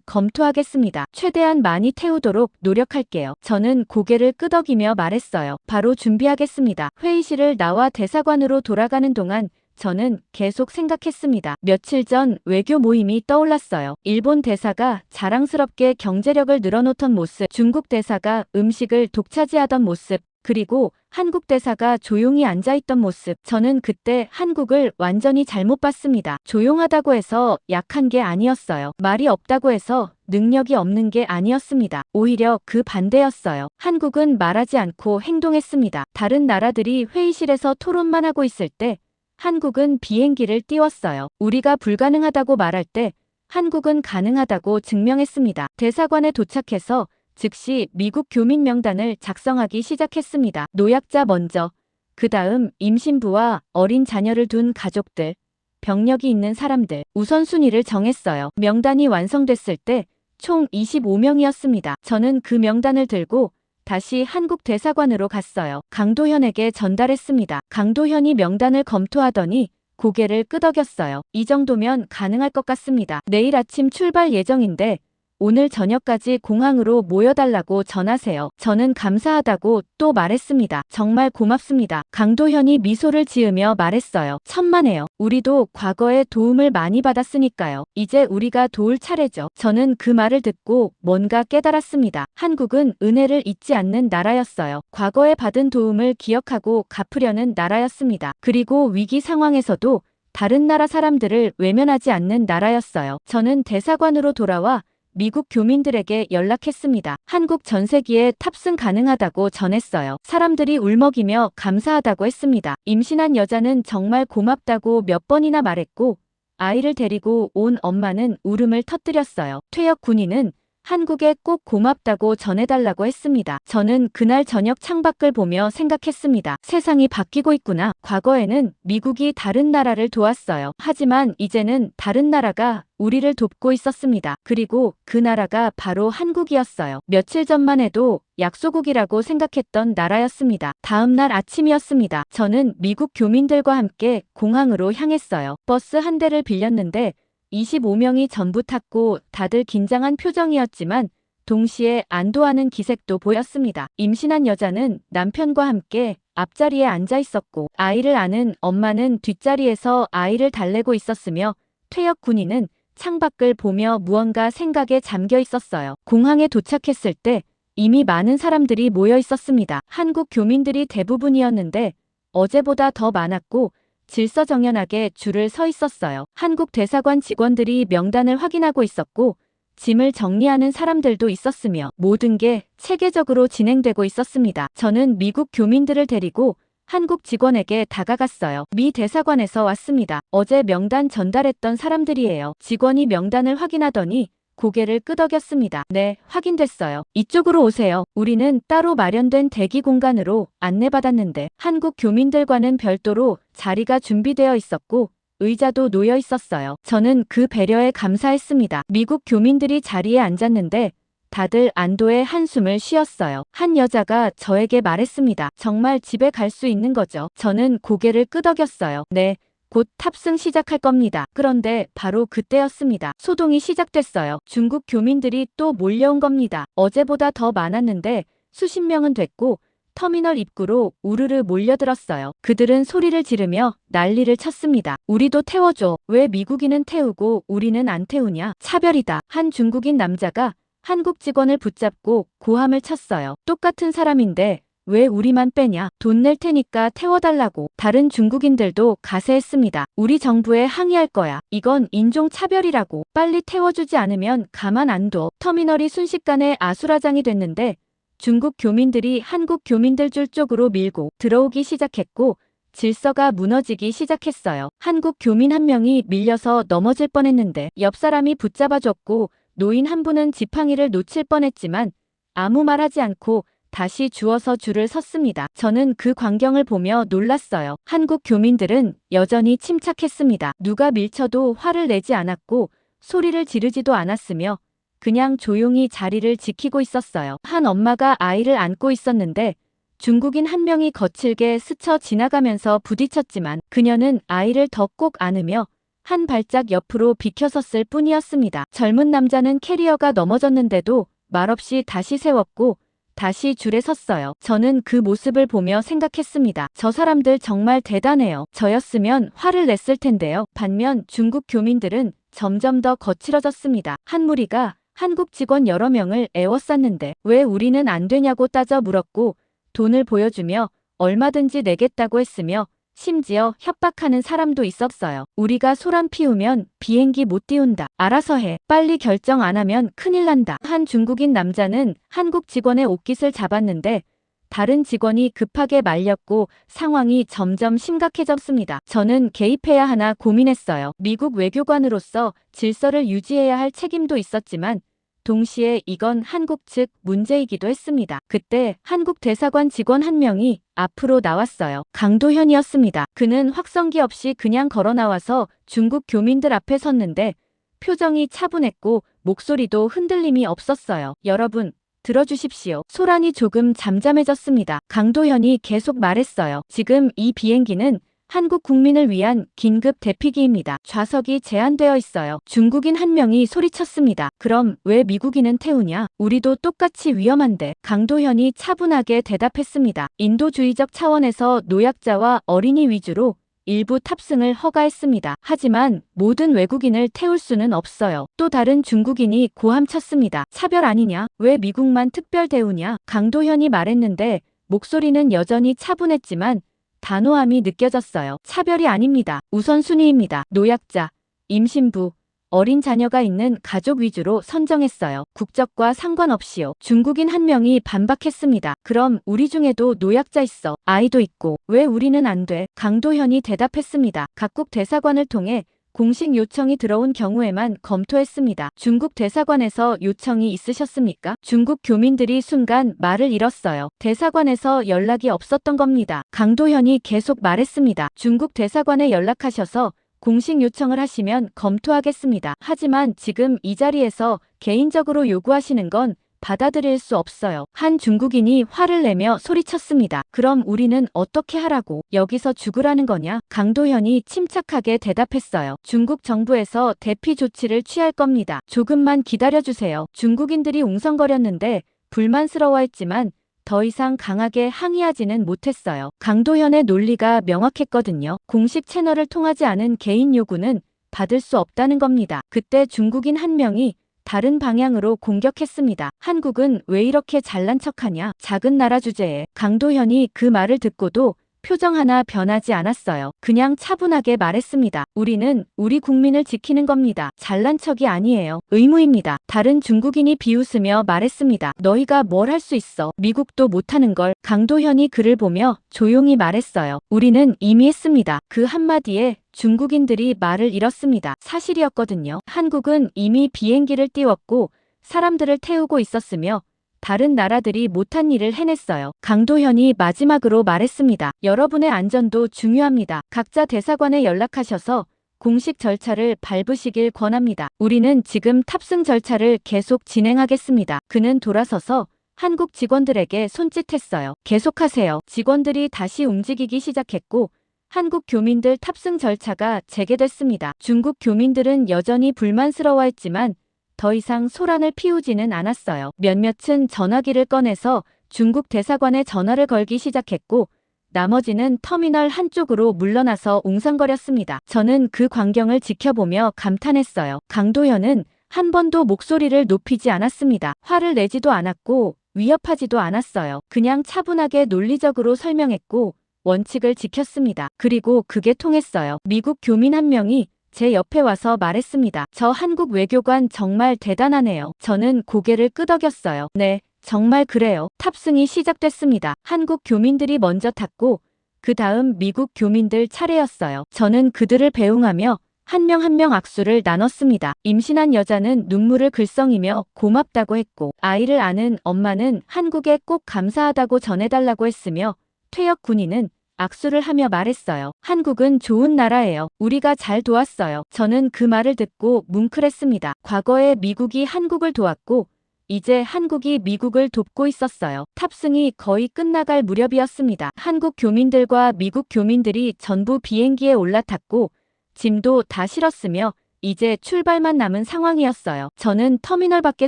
검토하겠습니다. 최대한 많이 태우도록 노력할게요. 저는 고개를 끄덕이며 말했어요. 바로 준비하겠습니다. 회의실을 나와 대사관으로 돌아가는 동안 저는 계속 생각했습니다. 며칠 전 외교 모임이 떠올랐어요. 일본 대사가 자랑스럽게 경제력을 늘어놓던 모습, 중국 대사가 음식을 독차지하던 모습, 그리고 한국 대사가 조용히 앉아있던 모습. 저는 그때 한국을 완전히 잘못 봤습니다. 조용하다고 해서 약한 게 아니었어요. 말이 없다고 해서 능력이 없는 게 아니었습니다. 오히려 그 반대였어요. 한국은 말하지 않고 행동했습니다. 다른 나라들이 회의실에서 토론만 하고 있을 때 한국은 비행기를 띄웠어요. 우리가 불가능하다고 말할 때 한국은 가능하다고 증명했습니다. 대사관에 도착해서 즉시 미국 교민 명단을 작성하기 시작했습니다. 노약자 먼저, 그 다음 임신부와 어린 자녀를 둔 가족들, 병력이 있는 사람들, 우선순위를 정했어요. 명단이 완성됐을 때 총 25명이었습니다. 저는 그 명단을 들고 다시 한국 대사관으로 갔어요. 강도현에게 전달했습니다. 강도현이 명단을 검토하더니 고개를 끄덕였어요. 이 정도면 가능할 것 같습니다. 내일 아침 출발 예정인데 오늘 저녁까지 공항으로 모여달라고 전하세요. 저는 감사하다고 또 말했습니다. 정말 고맙습니다. 강도현이 미소를 지으며 말했어요. 천만에요. 우리도 과거에 도움을 많이 받았으니까요. 이제 우리가 도울 차례죠. 저는 그 말을 듣고 뭔가 깨달았습니다. 한국은 은혜를 잊지 않는 나라였어요. 과거에 받은 도움을 기억하고 갚으려는 나라였습니다. 그리고 위기 상황에서도 다른 나라 사람들을 외면하지 않는 나라였어요. 저는 대사관으로 돌아와 미국 교민들에게 연락했습니다. 한국 전세기에 탑승 가능하다고 전했어요. 사람들이 울먹이며 감사하다고 했습니다. 임신한 여자는 정말 고맙다고 몇 번이나 말했고 아이를 데리고 온 엄마는 울음을 터뜨렸어요. 퇴역 군인은 한국에 꼭 고맙다고 전해달라고 했습니다. 저는 그날 저녁 창밖을 보며 생각했습니다. 세상이 바뀌고 있구나. 과거에는 미국이 다른 나라를 도왔어요. 하지만 이제는 다른 나라가 우리를 돕고 있었습니다. 그리고 그 나라가 바로 한국이었어요. 며칠 전만 해도 약소국이라고 생각했던 나라였습니다. 다음 날 아침이었습니다. 저는 미국 교민들과 함께 공항으로 향했어요. 버스 한 대를 빌렸는데 25명이 전부 탔고 다들 긴장한 표정이었지만 동시에 안도하는 기색도 보였습니다. 임신한 여자는 남편과 함께 앞자리에 앉아 있었고 아이를 안은 엄마는 뒷자리에서 아이를 달래고 있었으며 퇴역 군인은 창밖을 보며 무언가 생각에 잠겨 있었어요. 공항에 도착했을 때 이미 많은 사람들이 모여 있었습니다. 한국 교민들이 대부분이었는데 어제보다 더 많았고 질서정연하게 줄을 서 있었어요. 한국 대사관 직원들이 명단을 확인하고 있었고 짐을 정리하는 사람들도 있었으며 모든 게 체계적으로 진행되고 있었습니다. 저는 미국 교민들을 데리고 한국 직원에게 다가갔어요. 미 대사관에서 왔습니다. 어제 명단 전달했던 사람들이에요. 직원이 명단을 확인하더니 고개를 끄덕였습니다. 네, 확인됐어요. 이쪽으로 오세요. 우리는 따로 마련된 대기 공간으로 안내받았는데 한국 교민들과는 별도로 자리가 준비되어 있었고 의자도 놓여 있었어요. 저는 그 배려에 감사했습니다. 미국 교민들이 자리에 앉았는데 다들 안도의 한숨을 쉬었어요. 한 여자가 저에게 말했습니다. 정말 집에 갈 수 있는 거죠? 저는 고개를 끄덕였어요. 네. 곧 탑승 시작할 겁니다. 그런데 바로 그때였습니다. 소동이 시작됐어요. 중국 교민들이 또 몰려온 겁니다. 어제보다 더 많았는데 수십 명은 됐고 터미널 입구로 우르르 몰려들었어요. 그들은 소리를 지르며 난리를 쳤습니다. 우리도 태워줘. 왜 미국인은 태우고 우리는 안 태우냐? 차별이다. 한 중국인 남자가 한국 직원을 붙잡고 고함을 쳤어요. 똑같은 사람인데 왜 우리만 빼냐? 돈 낼 테니까 태워달라고. 다른 중국인들도 가세했습니다. 우리 정부에 항의할 거야. 이건 인종차별이라고. 빨리 태워주지 않으면 가만 안 둬. 터미널이 순식간에 아수라장이 됐는데 중국 교민들이 한국 교민들 줄 쪽으로 밀고 들어오기 시작했고 질서가 무너지기 시작했어요. 한국 교민 한 명이 밀려서 넘어질 뻔했는데 옆 사람이 붙잡아줬고 노인 한 분은 지팡이를 놓칠 뻔했지만 아무 말하지 않고 다시 주워서 줄을 섰습니다. 저는 그 광경을 보며 놀랐어요. 한국 교민들은 여전히 침착했습니다. 누가 밀쳐도 화를 내지 않았고 소리를 지르지도 않았으며 그냥 조용히 자리를 지키고 있었어요. 한 엄마가 아이를 안고 있었는데 중국인 한 명이 거칠게 스쳐 지나가면서 부딪혔지만 그녀는 아이를 더 꼭 안으며 한 발짝 옆으로 비켜섰을 뿐이었습니다. 젊은 남자는 캐리어가 넘어졌는데도 말없이 다시 세웠고 다시 줄에 섰어요. 저는 그 모습을 보며 생각했습니다. 저 사람들 정말 대단해요. 저였으면 화를 냈을 텐데요. 반면 중국 교민들은 점점 더 거칠어졌습니다. 한 무리가 한국 직원 여러 명을 애워쌌는데 왜 우리는 안 되냐고 따져 물었고 돈을 보여주며 얼마든지 내겠다고 했으며 심지어 협박하는 사람도 있었어요. 우리가 소란 피우면 비행기 못 띄운다. 알아서 해. 빨리 결정 안 하면 큰일 난다. 한 중국인 남자는 한국 직원의 옷깃을 잡았는데 다른 직원이 급하게 말렸고 상황이 점점 심각해졌습니다. 저는 개입해야 하나 고민했어요. 미국 외교관으로서 질서를 유지해야 할 책임도 있었지만 동시에 이건 한국 측 문제이기도 했습니다. 그때 한국 대사관 직원 한 명이 앞으로 나왔어요. 강도현이었습니다. 그는 확성기 없이 그냥 걸어 나와서 중국 교민들 앞에 섰는데 표정이 차분했고 목소리도 흔들림이 없었어요. 여러분, 들어주십시오. 소란이 조금 잠잠해졌습니다. 강도현이 계속 말했어요. 지금 이 비행기는 한국 국민을 위한 긴급 대피기입니다. 좌석이 제한되어 있어요. 중국인 한 명이 소리쳤습니다. 그럼 왜 미국인은 태우냐? 우리도 똑같이 위험한데. 강도현이 차분하게 대답했습니다. 인도주의적 차원에서 노약자와 어린이 위주로 일부 탑승을 허가했습니다. 하지만 모든 외국인을 태울 수는 없어요. 또 다른 중국인이 고함쳤습니다. 차별 아니냐? 왜 미국만 특별 대우냐? 강도현이 말했는데 목소리는 여전히 차분했지만 단호함이 느껴졌어요. 차별이 아닙니다. 우선순위입니다. 노약자, 임신부, 어린 자녀가 있는 가족 위주로 선정했어요. 국적과 상관없이요. 중국인 한 명이 반박했습니다. 그럼 우리 중에도 노약자 있어. 아이도 있고. 왜 우리는 안 돼? 강도현이 대답했습니다. 각국 대사관을 통해 공식 요청이 들어온 경우에만 검토했습니다. 중국 대사관에서 요청이 있으셨습니까? 중국 교민들이 순간 말을 잃었어요. 대사관에서 연락이 없었던 겁니다. 강도현이 계속 말했습니다. 중국 대사관에 연락하셔서 공식 요청을 하시면 검토하겠습니다. 하지만 지금 이 자리에서 개인적으로 요구하시는 건 받아들일 수 없어요. 한 중국인이 화를 내며 소리쳤습니다. 그럼 우리는 어떻게 하라고? 여기서 죽으라는 거냐? 강도현이 침착하게 대답했어요. 중국 정부에서 대피 조치를 취할 겁니다. 조금만 기다려주세요. 중국인들이 웅성거렸는데 불만스러워했지만 더 이상 강하게 항의하지는 못했어요. 강도현의 논리가 명확했거든요. 공식 채널을 통하지 않은 개인 요구는 받을 수 없다는 겁니다. 그때 중국인 한 명이 다른 방향으로 공격했습니다. 한국은 왜 이렇게 잘난 척하냐? 작은 나라 주제에. 강도현이 그 말을 듣고도 표정 하나 변하지 않았어요. 그냥 차분하게 말했습니다. 우리는 우리 국민을 지키는 겁니다. 잘난 척이 아니에요. 의무입니다. 다른 중국인이 비웃으며 말했습니다. 너희가 뭘 할 수 있어? 미국도 못하는 걸. 강도현이 그를 보며 조용히 말했어요. 우리는 이미 했습니다. 그 한마디에 중국인들이 말을 잃었습니다. 사실이었거든요. 한국은 이미 비행기를 띄웠고 사람들을 태우고 있었으며 다른 나라들이 못한 일을 해냈어요. 강도현이 마지막으로 말했습니다. 여러분의 안전도 중요합니다. 각자 대사관에 연락하셔서 공식 절차를 밟으시길 권합니다. 우리는 지금 탑승 절차를 계속 진행하겠습니다. 그는 돌아서서 한국 직원들에게 손짓했어요. 계속하세요. 직원들이 다시 움직이기 시작했고 한국 교민들 탑승 절차가 재개됐습니다. 중국 교민들은 여전히 불만스러워했지만 더 이상 소란을 피우지는 않았어요. 몇몇은 전화기를 꺼내서 중국 대사관에 전화를 걸기 시작했고 나머지는 터미널 한쪽으로 물러나서 웅성거렸습니다. 저는 그 광경을 지켜보며 감탄했어요. 강도현은 한 번도 목소리를 높이지 않았습니다. 화를 내지도 않았고 위협하지도 않았어요. 그냥 차분하게 논리적으로 설명했고 원칙을 지켰습니다. 그리고 그게 통했어요. 미국 교민 한 명이 제 옆에 와서 말했습니다. 저 한국 외교관 정말 대단하네요. 저는 고개를 끄덕였어요. 네, 정말 그래요. 탑승이 시작됐습니다. 한국 교민들이 먼저 탔고 그 다음 미국 교민들 차례였어요. 저는 그들을 배웅하며 한 명 한 명 악수를 나눴습니다. 임신한 여자는 눈물을 글썽이며 고맙다고 했고, 아이를 아는 엄마는 한국에 꼭 감사하다고 전해달라고 했으며, 퇴역 군인은 악수를 하며 말했어요. 한국은 좋은 나라예요. 우리가 잘 도왔어요. 저는 그 말을 듣고 뭉클했습니다. 과거에 미국이 한국을 도왔고, 이제 한국이 미국을 돕고 있었어요. 탑승이 거의 끝나갈 무렵이었습니다. 한국 교민들과 미국 교민들이 전부 비행기에 올라탔고, 짐도 다 실었으며 이제 출발만 남은 상황이었어요. 저는 터미널 밖에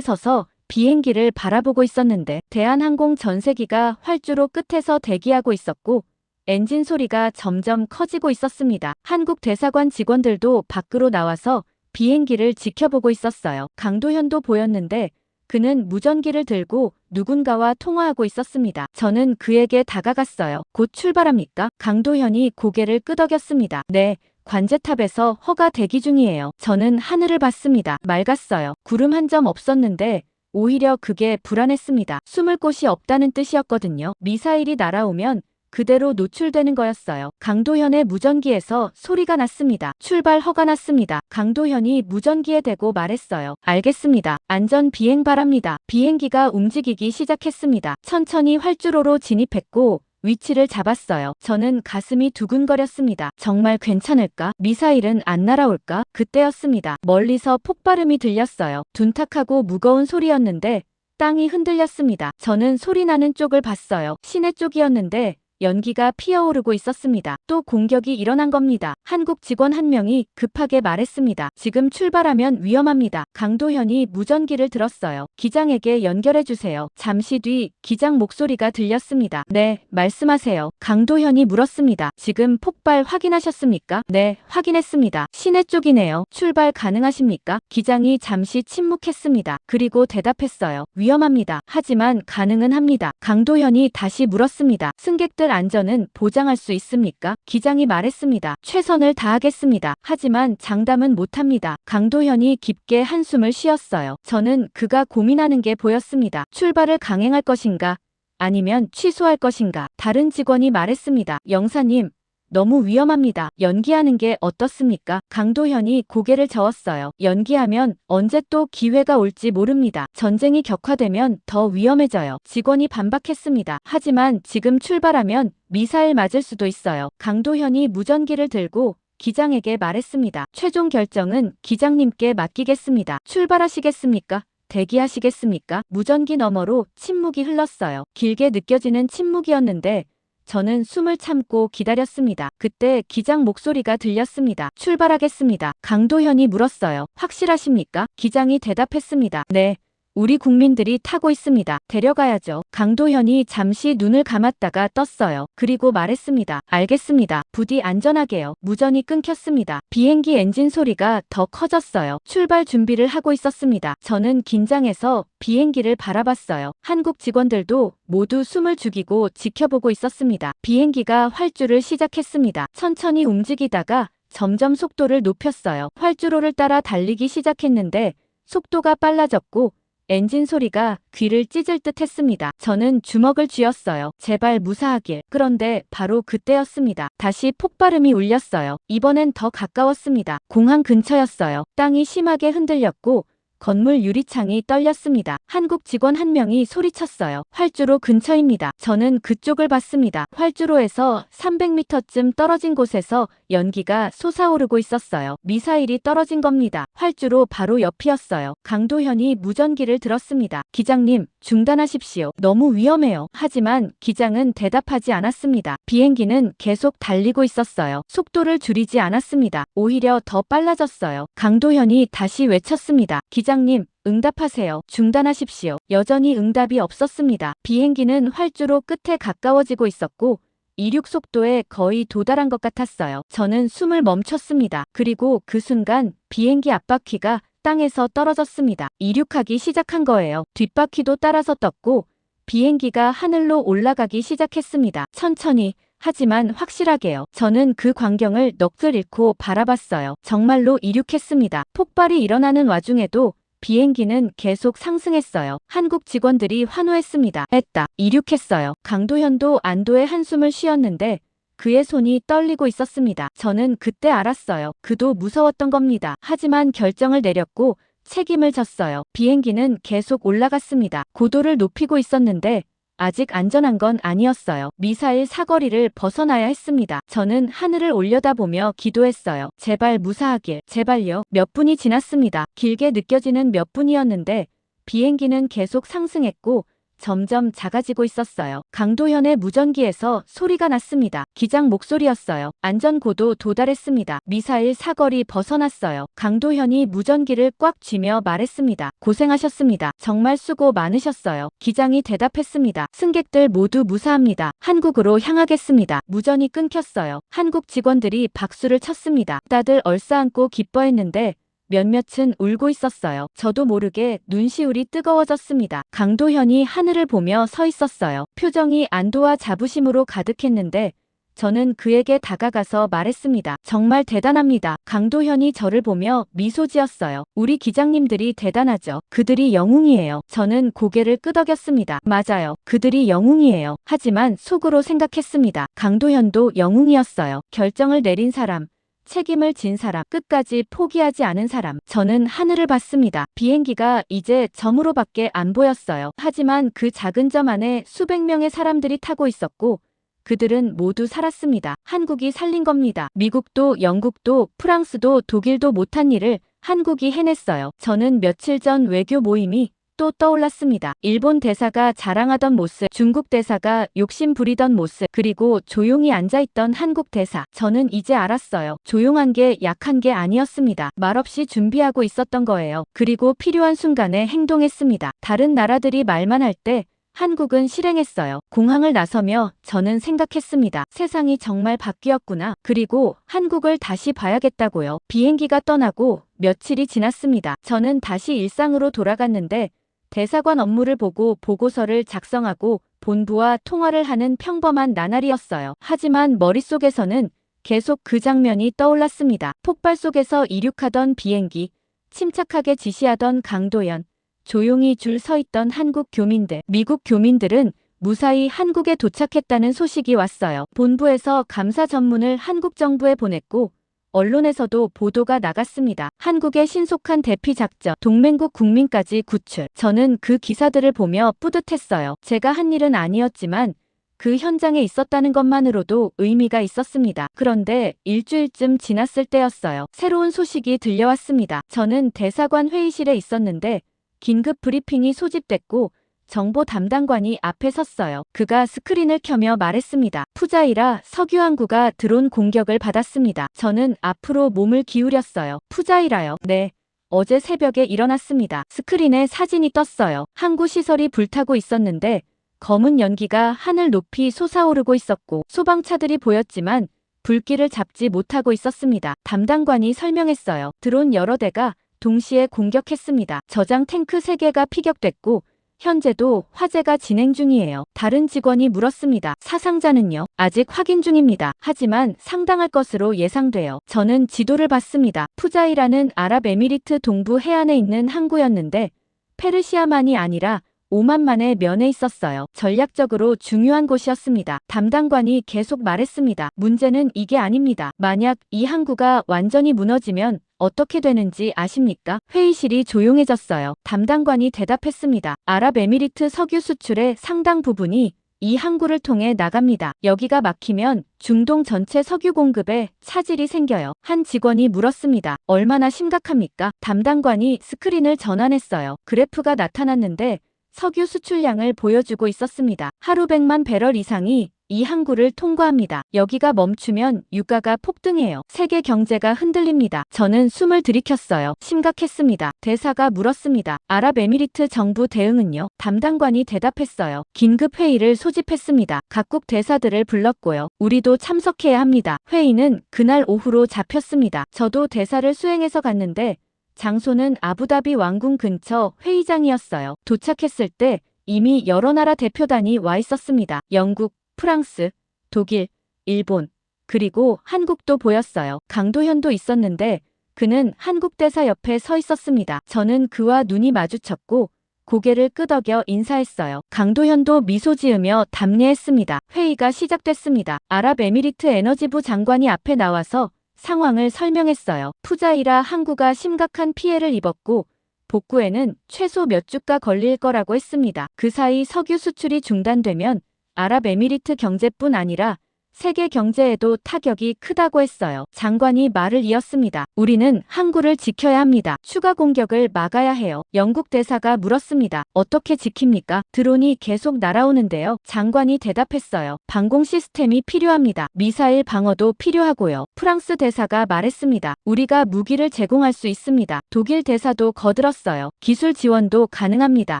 서서 비행기를 바라보고 있었는데 대한항공 전세기가 활주로 끝에서 대기하고 있었고 엔진 소리가 점점 커지고 있었습니다. 한국 대사관 직원들도 밖으로 나와서 비행기를 지켜보고 있었어요. 강도현도 보였는데 그는 무전기를 들고 누군가와 통화하고 있었습니다. 저는 그에게 다가갔어요. 곧 출발합니까? 강도현이 고개를 끄덕였습니다. 네. 관제탑에서 허가 대기 중이에요. 저는 하늘을 봤습니다. 맑았어요. 구름 한 점 없었는데 오히려 그게 불안했습니다. 숨을 곳이 없다는 뜻이었거든요. 미사일이 날아오면 그대로 노출되는 거였어요. 강도현의 무전기에서 소리가 났습니다. 출발 허가 났습니다. 강도현이 무전기에 대고 말했어요. 알겠습니다. 안전 비행 바랍니다. 비행기가 움직이기 시작했습니다. 천천히 활주로로 진입했고 위치를 잡았어요. 저는 가슴이 두근거렸습니다. 정말 괜찮을까? 미사일은 안 날아올까? 그때였습니다. 멀리서 폭발음이 들렸어요. 둔탁하고 무거운 소리였는데 땅이 흔들렸습니다. 저는 소리 나는 쪽을 봤어요. 시내 쪽이었는데 연기가 피어오르고 있었습니다. 또 공격이 일어난 겁니다. 한국 직원 한 명이 급하게 말했습니다. 지금 출발하면 위험합니다. 강도현이 무전기를 들었어요. 기장에게 연결해주세요. 잠시 뒤 기장 목소리가 들렸습니다. 네, 말씀하세요. 강도현이 물었습니다. 지금 폭발 확인하셨습니까? 네, 확인했습니다. 시내 쪽이네요. 출발 가능하십니까? 기장이 잠시 침묵했습니다. 그리고 대답했어요. 위험합니다. 하지만 가능은 합니다. 강도현이 다시 물었습니다. 승객들 안전은 보장할 수 있습니까? 기장이 말했습니다. 최선을 다하겠습니다. 하지만 장담은 못합니다. 강도현이 깊게 한숨을 쉬었어요. 저는 그가 고민하는 게 보였습니다. 출발을 강행할 것인가? 아니면 취소할 것인가? 다른 직원이 말했습니다. 영사님, 너무 위험합니다. 연기하는 게 어떻습니까? 강도현이 고개를 저었어요. 연기하면 언제 또 기회가 올지 모릅니다. 전쟁이 격화되면 더 위험해져요. 직원이 반박했습니다. 하지만 지금 출발하면 미사일 맞을 수도 있어요. 강도현이 무전기를 들고 기장에게 말했습니다. 최종 결정은 기장님께 맡기겠습니다. 출발하시겠습니까? 대기하시겠습니까? 무전기 너머로 침묵이 흘렀어요. 길게 느껴지는 침묵이었는데 저는 숨을 참고 기다렸습니다. 그때 기장 목소리가 들렸습니다. 출발하겠습니다. 강도현이 물었어요. 확실하십니까? 기장이 대답했습니다. 네. 우리 국민들이 타고 있습니다. 데려가야죠. 강도현이 잠시 눈을 감았다가 떴어요. 그리고 말했습니다. 알겠습니다. 부디 안전하게요. 무전이 끊겼습니다. 비행기 엔진 소리가 더 커졌어요. 출발 준비를 하고 있었습니다. 저는 긴장해서 비행기를 바라봤어요. 한국 직원들도 모두 숨을 죽이고 지켜보고 있었습니다. 비행기가 활주를 시작했습니다. 천천히 움직이다가 점점 속도를 높였어요. 활주로를 따라 달리기 시작했는데 속도가 빨라졌고 엔진 소리가 귀를 찢을 듯 했습니다. 저는 주먹을 쥐었어요. 제발 무사하길. 그런데 바로 그때였습니다. 다시 폭발음이 울렸어요. 이번엔 더 가까웠습니다. 공항 근처였어요. 땅이 심하게 흔들렸고 건물 유리창이 떨렸습니다. 한국 직원 한 명이 소리쳤어요. 활주로 근처입니다. 저는 그쪽을 봤습니다. 활주로에서 300m쯤 떨어진 곳에서 연기가 솟아오르고 있었어요. 미사일이 떨어진 겁니다. 활주로 바로 옆이었어요. 강도현이 무전기를 들었습니다. 기장님, 중단하십시오. 너무 위험해요. 하지만 기장은 대답하지 않았습니다. 비행기는 계속 달리고 있었어요. 속도를 줄이지 않았습니다. 오히려 더 빨라졌어요. 강도현이 다시 외쳤습니다. 기장님, 응답하세요. 중단하십시오. 여전히 응답이 없었습니다. 비행기는 활주로 끝에 가까워지고 있었고 이륙 속도에 거의 도달한 것 같았어요. 저는 숨을 멈췄습니다. 그리고 그 순간 비행기 앞바퀴가 땅에서 떨어졌습니다. 이륙하기 시작한 거예요. 뒷바퀴도 따라서 떴고 비행기가 하늘로 올라가기 시작했습니다. 천천히 하지만 확실하게요. 저는 그 광경을 넋을 잃고 바라봤어요. 정말로 이륙했습니다. 폭발이 일어나는 와중에도 비행기는 계속 상승했어요. 한국 직원들이 환호했습니다. 했다. 이륙했어요. 강도현도 안도의 한숨을 쉬었는데 그의 손이 떨리고 있었습니다. 저는 그때 알았어요. 그도 무서웠던 겁니다. 하지만 결정을 내렸고 책임을 졌어요. 비행기는 계속 올라갔습니다. 고도를 높이고 있었는데 아직 안전한 건 아니었어요. 미사일 사거리를 벗어나야 했습니다. 저는 하늘을 올려다보며 기도했어요. 제발 무사하길, 제발요. 몇 분이 지났습니다. 길게 느껴지는 몇 분이었는데 비행기는 계속 상승했고 점점 작아지고 있었어요. 강도현의 무전기에서 소리가 났습니다. 기장 목소리였어요. 안전고도 도달했습니다. 미사일 사거리 벗어났어요. 강도현이 무전기를 꽉 쥐며 말했습니다. 고생하셨습니다. 정말 수고 많으셨어요. 기장이 대답했습니다. 승객들 모두 무사합니다. 한국으로 향하겠습니다. 무전이 끊겼어요. 한국 직원들이 박수를 쳤습니다. 다들 얼싸안고 기뻐했는데 몇몇은 울고 있었어요. 저도 모르게 눈시울이 뜨거워졌습니다. 강도현이 하늘을 보며 서 있었어요. 표정이 안도와 자부심으로 가득했는데 저는 그에게 다가가서 말했습니다. 정말 대단합니다. 강도현이 저를 보며 미소 지었어요. 우리 기장님들이 대단하죠. 그들이 영웅이에요. 저는 고개를 끄덕였습니다. 맞아요. 그들이 영웅이에요. 하지만 속으로 생각했습니다. 강도현도 영웅이었어요. 결정을 내린 사람. 책임을 진 사람, 끝까지 포기하지 않은 사람. 저는 하늘을 봤습니다. 비행기가 이제 점으로밖에 안 보였어요. 하지만 그 작은 점 안에 수백 명의 사람들이 타고 있었고 그들은 모두 살았습니다. 한국이 살린 겁니다. 미국도, 영국도, 프랑스도, 독일도 못한 일을 한국이 해냈어요. 저는 며칠 전 외교 모임이 또 떠올랐습니다. 일본 대사가 자랑하던 모습, 중국 대사가 욕심 부리던 모습, 그리고 조용히 앉아있던 한국 대사. 저는 이제 알았어요. 조용한 게 약한 게 아니었습니다. 말없이 준비하고 있었던 거예요. 그리고 필요한 순간에 행동했습니다. 다른 나라들이 말만 할 때 한국은 실행했어요. 공항을 나서며 저는 생각했습니다. 세상이 정말 바뀌었구나. 그리고 한국을 다시 봐야겠다고요. 비행기가 떠나고 며칠이 지났습니다. 저는 다시 일상으로 돌아갔는데 대사관 업무를 보고 보고서를 작성하고 본부와 통화를 하는 평범한 나날이었어요. 하지만 머릿속에서는 계속 그 장면이 떠올랐습니다. 폭발 속에서 이륙하던 비행기, 침착하게 지시하던 강도현, 조용히 줄 서 있던 한국 교민들. 미국 교민들은 무사히 한국에 도착했다는 소식이 왔어요. 본부에서 감사 전문을 한국 정부에 보냈고 언론에서도 보도가 나갔습니다. 한국의 신속한 대피 작전, 동맹국 국민까지 구출. 저는 그 기사들을 보며 뿌듯했어요. 제가 한 일은 아니었지만 그 현장에 있었다는 것만으로도 의미가 있었습니다. 그런데 일주일쯤 지났을 때였어요. 새로운 소식이 들려왔습니다. 저는 대사관 회의실에 있었는데 긴급 브리핑이 소집됐고 정보 담당관이 앞에 섰어요. 그가 스크린을 켜며 말했습니다. 푸자이라 석유항구가 드론 공격을 받았습니다. 저는 앞으로 몸을 기울였어요. 푸자이라요? 네. 어제 새벽에 일어났습니다. 스크린에 사진이 떴어요. 항구 시설이 불타고 있었는데 검은 연기가 하늘 높이 솟아오르고 있었고 소방차들이 보였지만 불길을 잡지 못하고 있었습니다. 담당관이 설명했어요. 드론 여러 대가 동시에 공격했습니다. 저장 탱크 3개가 피격됐고 현재도 화재가 진행 중이에요. 다른 직원이 물었습니다. 사상자는요? 아직 확인 중입니다. 하지만 상당할 것으로 예상돼요. 저는 지도를 봤습니다. 푸자이라는 아랍에미리트 동부 해안에 있는 항구였는데 페르시아만이 아니라 오만만의 면에 있었어요. 전략적으로 중요한 곳이었습니다. 담당관이 계속 말했습니다. 문제는 이게 아닙니다. 만약 이 항구가 완전히 무너지면 어떻게 되는지 아십니까? 회의실이 조용해졌어요. 담당관이 대답했습니다. 아랍에미리트 석유 수출의 상당 부분이 이 항구를 통해 나갑니다. 여기가 막히면 중동 전체 석유 공급에 차질이 생겨요. 한 직원이 물었습니다. 얼마나 심각합니까? 담당관이 스크린을 전환했어요. 그래프가 나타났는데 석유 수출량을 보여주고 있었습니다. 하루 100만 배럴 이상이 이 항구를 통과합니다. 여기가 멈추면 유가가 폭등해요. 세계 경제가 흔들립니다. 저는 숨을 들이켰어요. 심각했습니다. 대사가 물었습니다. 아랍에미리트 정부 대응은요? 담당관이 대답했어요. 긴급 회의를 소집했습니다. 각국 대사들을 불렀고요. 우리도 참석해야 합니다. 회의는 그날 오후로 잡혔습니다. 저도 대사를 수행해서 갔는데 장소는 아부다비 왕궁 근처 회의장이었어요. 도착했을 때 이미 여러 나라 대표단이 와 있었습니다. 영국, 프랑스, 독일, 일본, 그리고 한국도 보였어요. 강도현도 있었는데 그는 한국 대사 옆에 서 있었습니다. 저는 그와 눈이 마주쳤고 고개를 끄덕여 인사했어요. 강도현도 미소 지으며 답례했습니다. 회의가 시작됐습니다. 아랍에미리트 에너지부 장관이 앞에 나와서 상황을 설명했어요. 푸자이라 항구가 심각한 피해를 입었고 복구에는 최소 몇 주가 걸릴 거라고 했습니다. 그 사이 석유 수출이 중단되면 아랍에미리트 경제뿐 아니라 세계 경제에도 타격이 크다고 했어요. 장관이 말을 이었습니다. 우리는 항구를 지켜야 합니다. 추가 공격을 막아야 해요. 영국 대사가 물었습니다. 어떻게 지킵니까? 드론이 계속 날아오는데요. 장관이 대답했어요. 방공 시스템이 필요합니다. 미사일 방어도 필요하고요. 프랑스 대사가 말했습니다. 우리가 무기를 제공할 수 있습니다. 독일 대사도 거들었어요. 기술 지원도 가능합니다.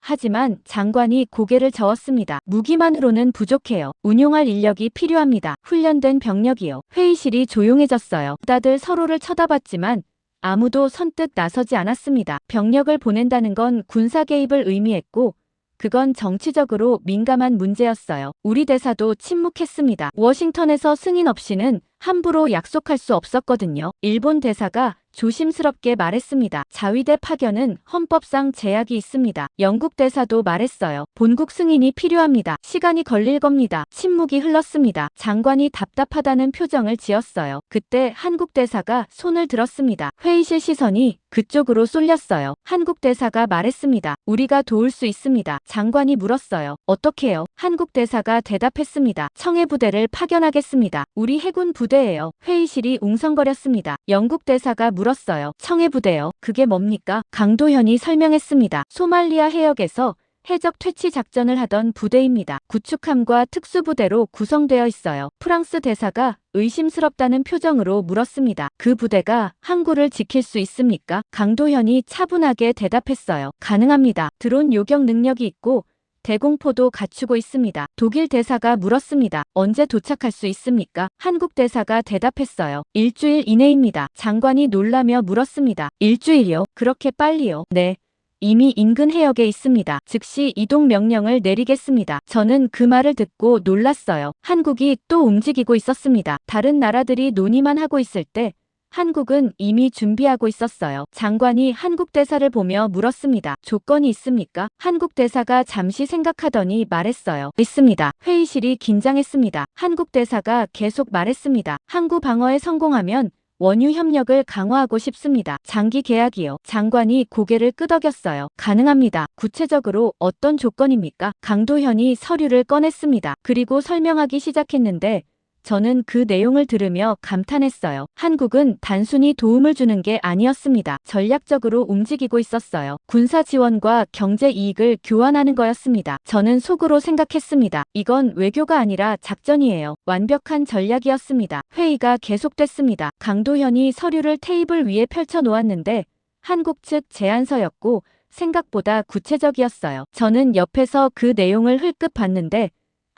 하지만 장관이 고개를 저었습니다. 무기만으로는 부족해요. 운용할 인력이 필요합니다. 훈련된 병력이요. 회의실이 조용해졌어요. 다들 서로를 쳐다봤지만 아무도 선뜻 나서지 않았습니다. 병력을 보낸다는 건 군사 개입을 의미했고 그건 정치적으로 민감한 문제였어요. 우리 대사도 침묵했습니다. 워싱턴에서 승인 없이는 함부로 약속할 수 없었거든요. 일본 대사가 조심스럽게 말했습니다. 자위대 파견은 헌법상 제약이 있습니다. 영국 대사도 말했어요. 본국 승인이 필요합니다. 시간이 걸릴 겁니다. 침묵이 흘렀습니다. 장관이 답답하다는 표정을 지었어요. 그때 한국 대사가 손을 들었습니다. 회의실 시선이 그쪽으로 쏠렸어요. 한국 대사가 말했습니다. 우리가 도울 수 있습니다. 장관이 물었어요. 어떻게요? 한국 대사가 대답했습니다. 청해부대를 파견하겠습니다. 우리 해군 부대예요. 회의실이 웅성거렸습니다. 영국 대사가 물었어요. 청해부대요. 그게 뭡니까? 강도현이 설명했습니다. 소말리아 해역에서 해적 퇴치 작전을 하던 부대입니다. 구축함과 특수부대로 구성되어 있어요. 프랑스 대사가 의심스럽다는 표정으로 물었습니다. 그 부대가 항구를 지킬 수 있습니까? 강도현이 차분하게 대답했어요. 가능합니다. 드론 요격 능력이 있고 대공포도 갖추고 있습니다. 독일 대사가 물었습니다. 언제 도착할 수 있습니까? 한국 대사가 대답했어요. 일주일 이내입니다. 장관이 놀라며 물었습니다. 일주일이요? 그렇게 빨리요? 네. 이미 인근 해역에 있습니다. 즉시 이동 명령을 내리겠습니다. 저는 그 말을 듣고 놀랐어요. 한국이 또 움직이고 있었습니다. 다른 나라들이 논의만 하고 있을 때 한국은 이미 준비하고 있었어요. 장관이 한국 대사를 보며 물었습니다. 조건이 있습니까? 한국 대사가 잠시 생각하더니 말했어요. 있습니다. 회의실이 긴장했습니다. 한국 대사가 계속 말했습니다. 항구 방어에 성공하면 원유 협력을 강화하고 싶습니다. 장기 계약이요. 장관이 고개를 끄덕였어요. 가능합니다. 구체적으로 어떤 조건입니까? 강도현이 서류를 꺼냈습니다. 그리고 설명하기 시작했는데 저는 그 내용을 들으며 감탄했어요. 한국은 단순히 도움을 주는 게 아니었습니다. 전략적으로 움직이고 있었어요. 군사 지원과 경제 이익을 교환하는 거였습니다. 저는 속으로 생각했습니다. 이건 외교가 아니라 작전이에요. 완벽한 전략이었습니다. 회의가 계속됐습니다. 강도현이 서류를 테이블 위에 펼쳐 놓았는데 한국 측 제안서였고 생각보다 구체적이었어요. 저는 옆에서 그 내용을 흘끗 봤는데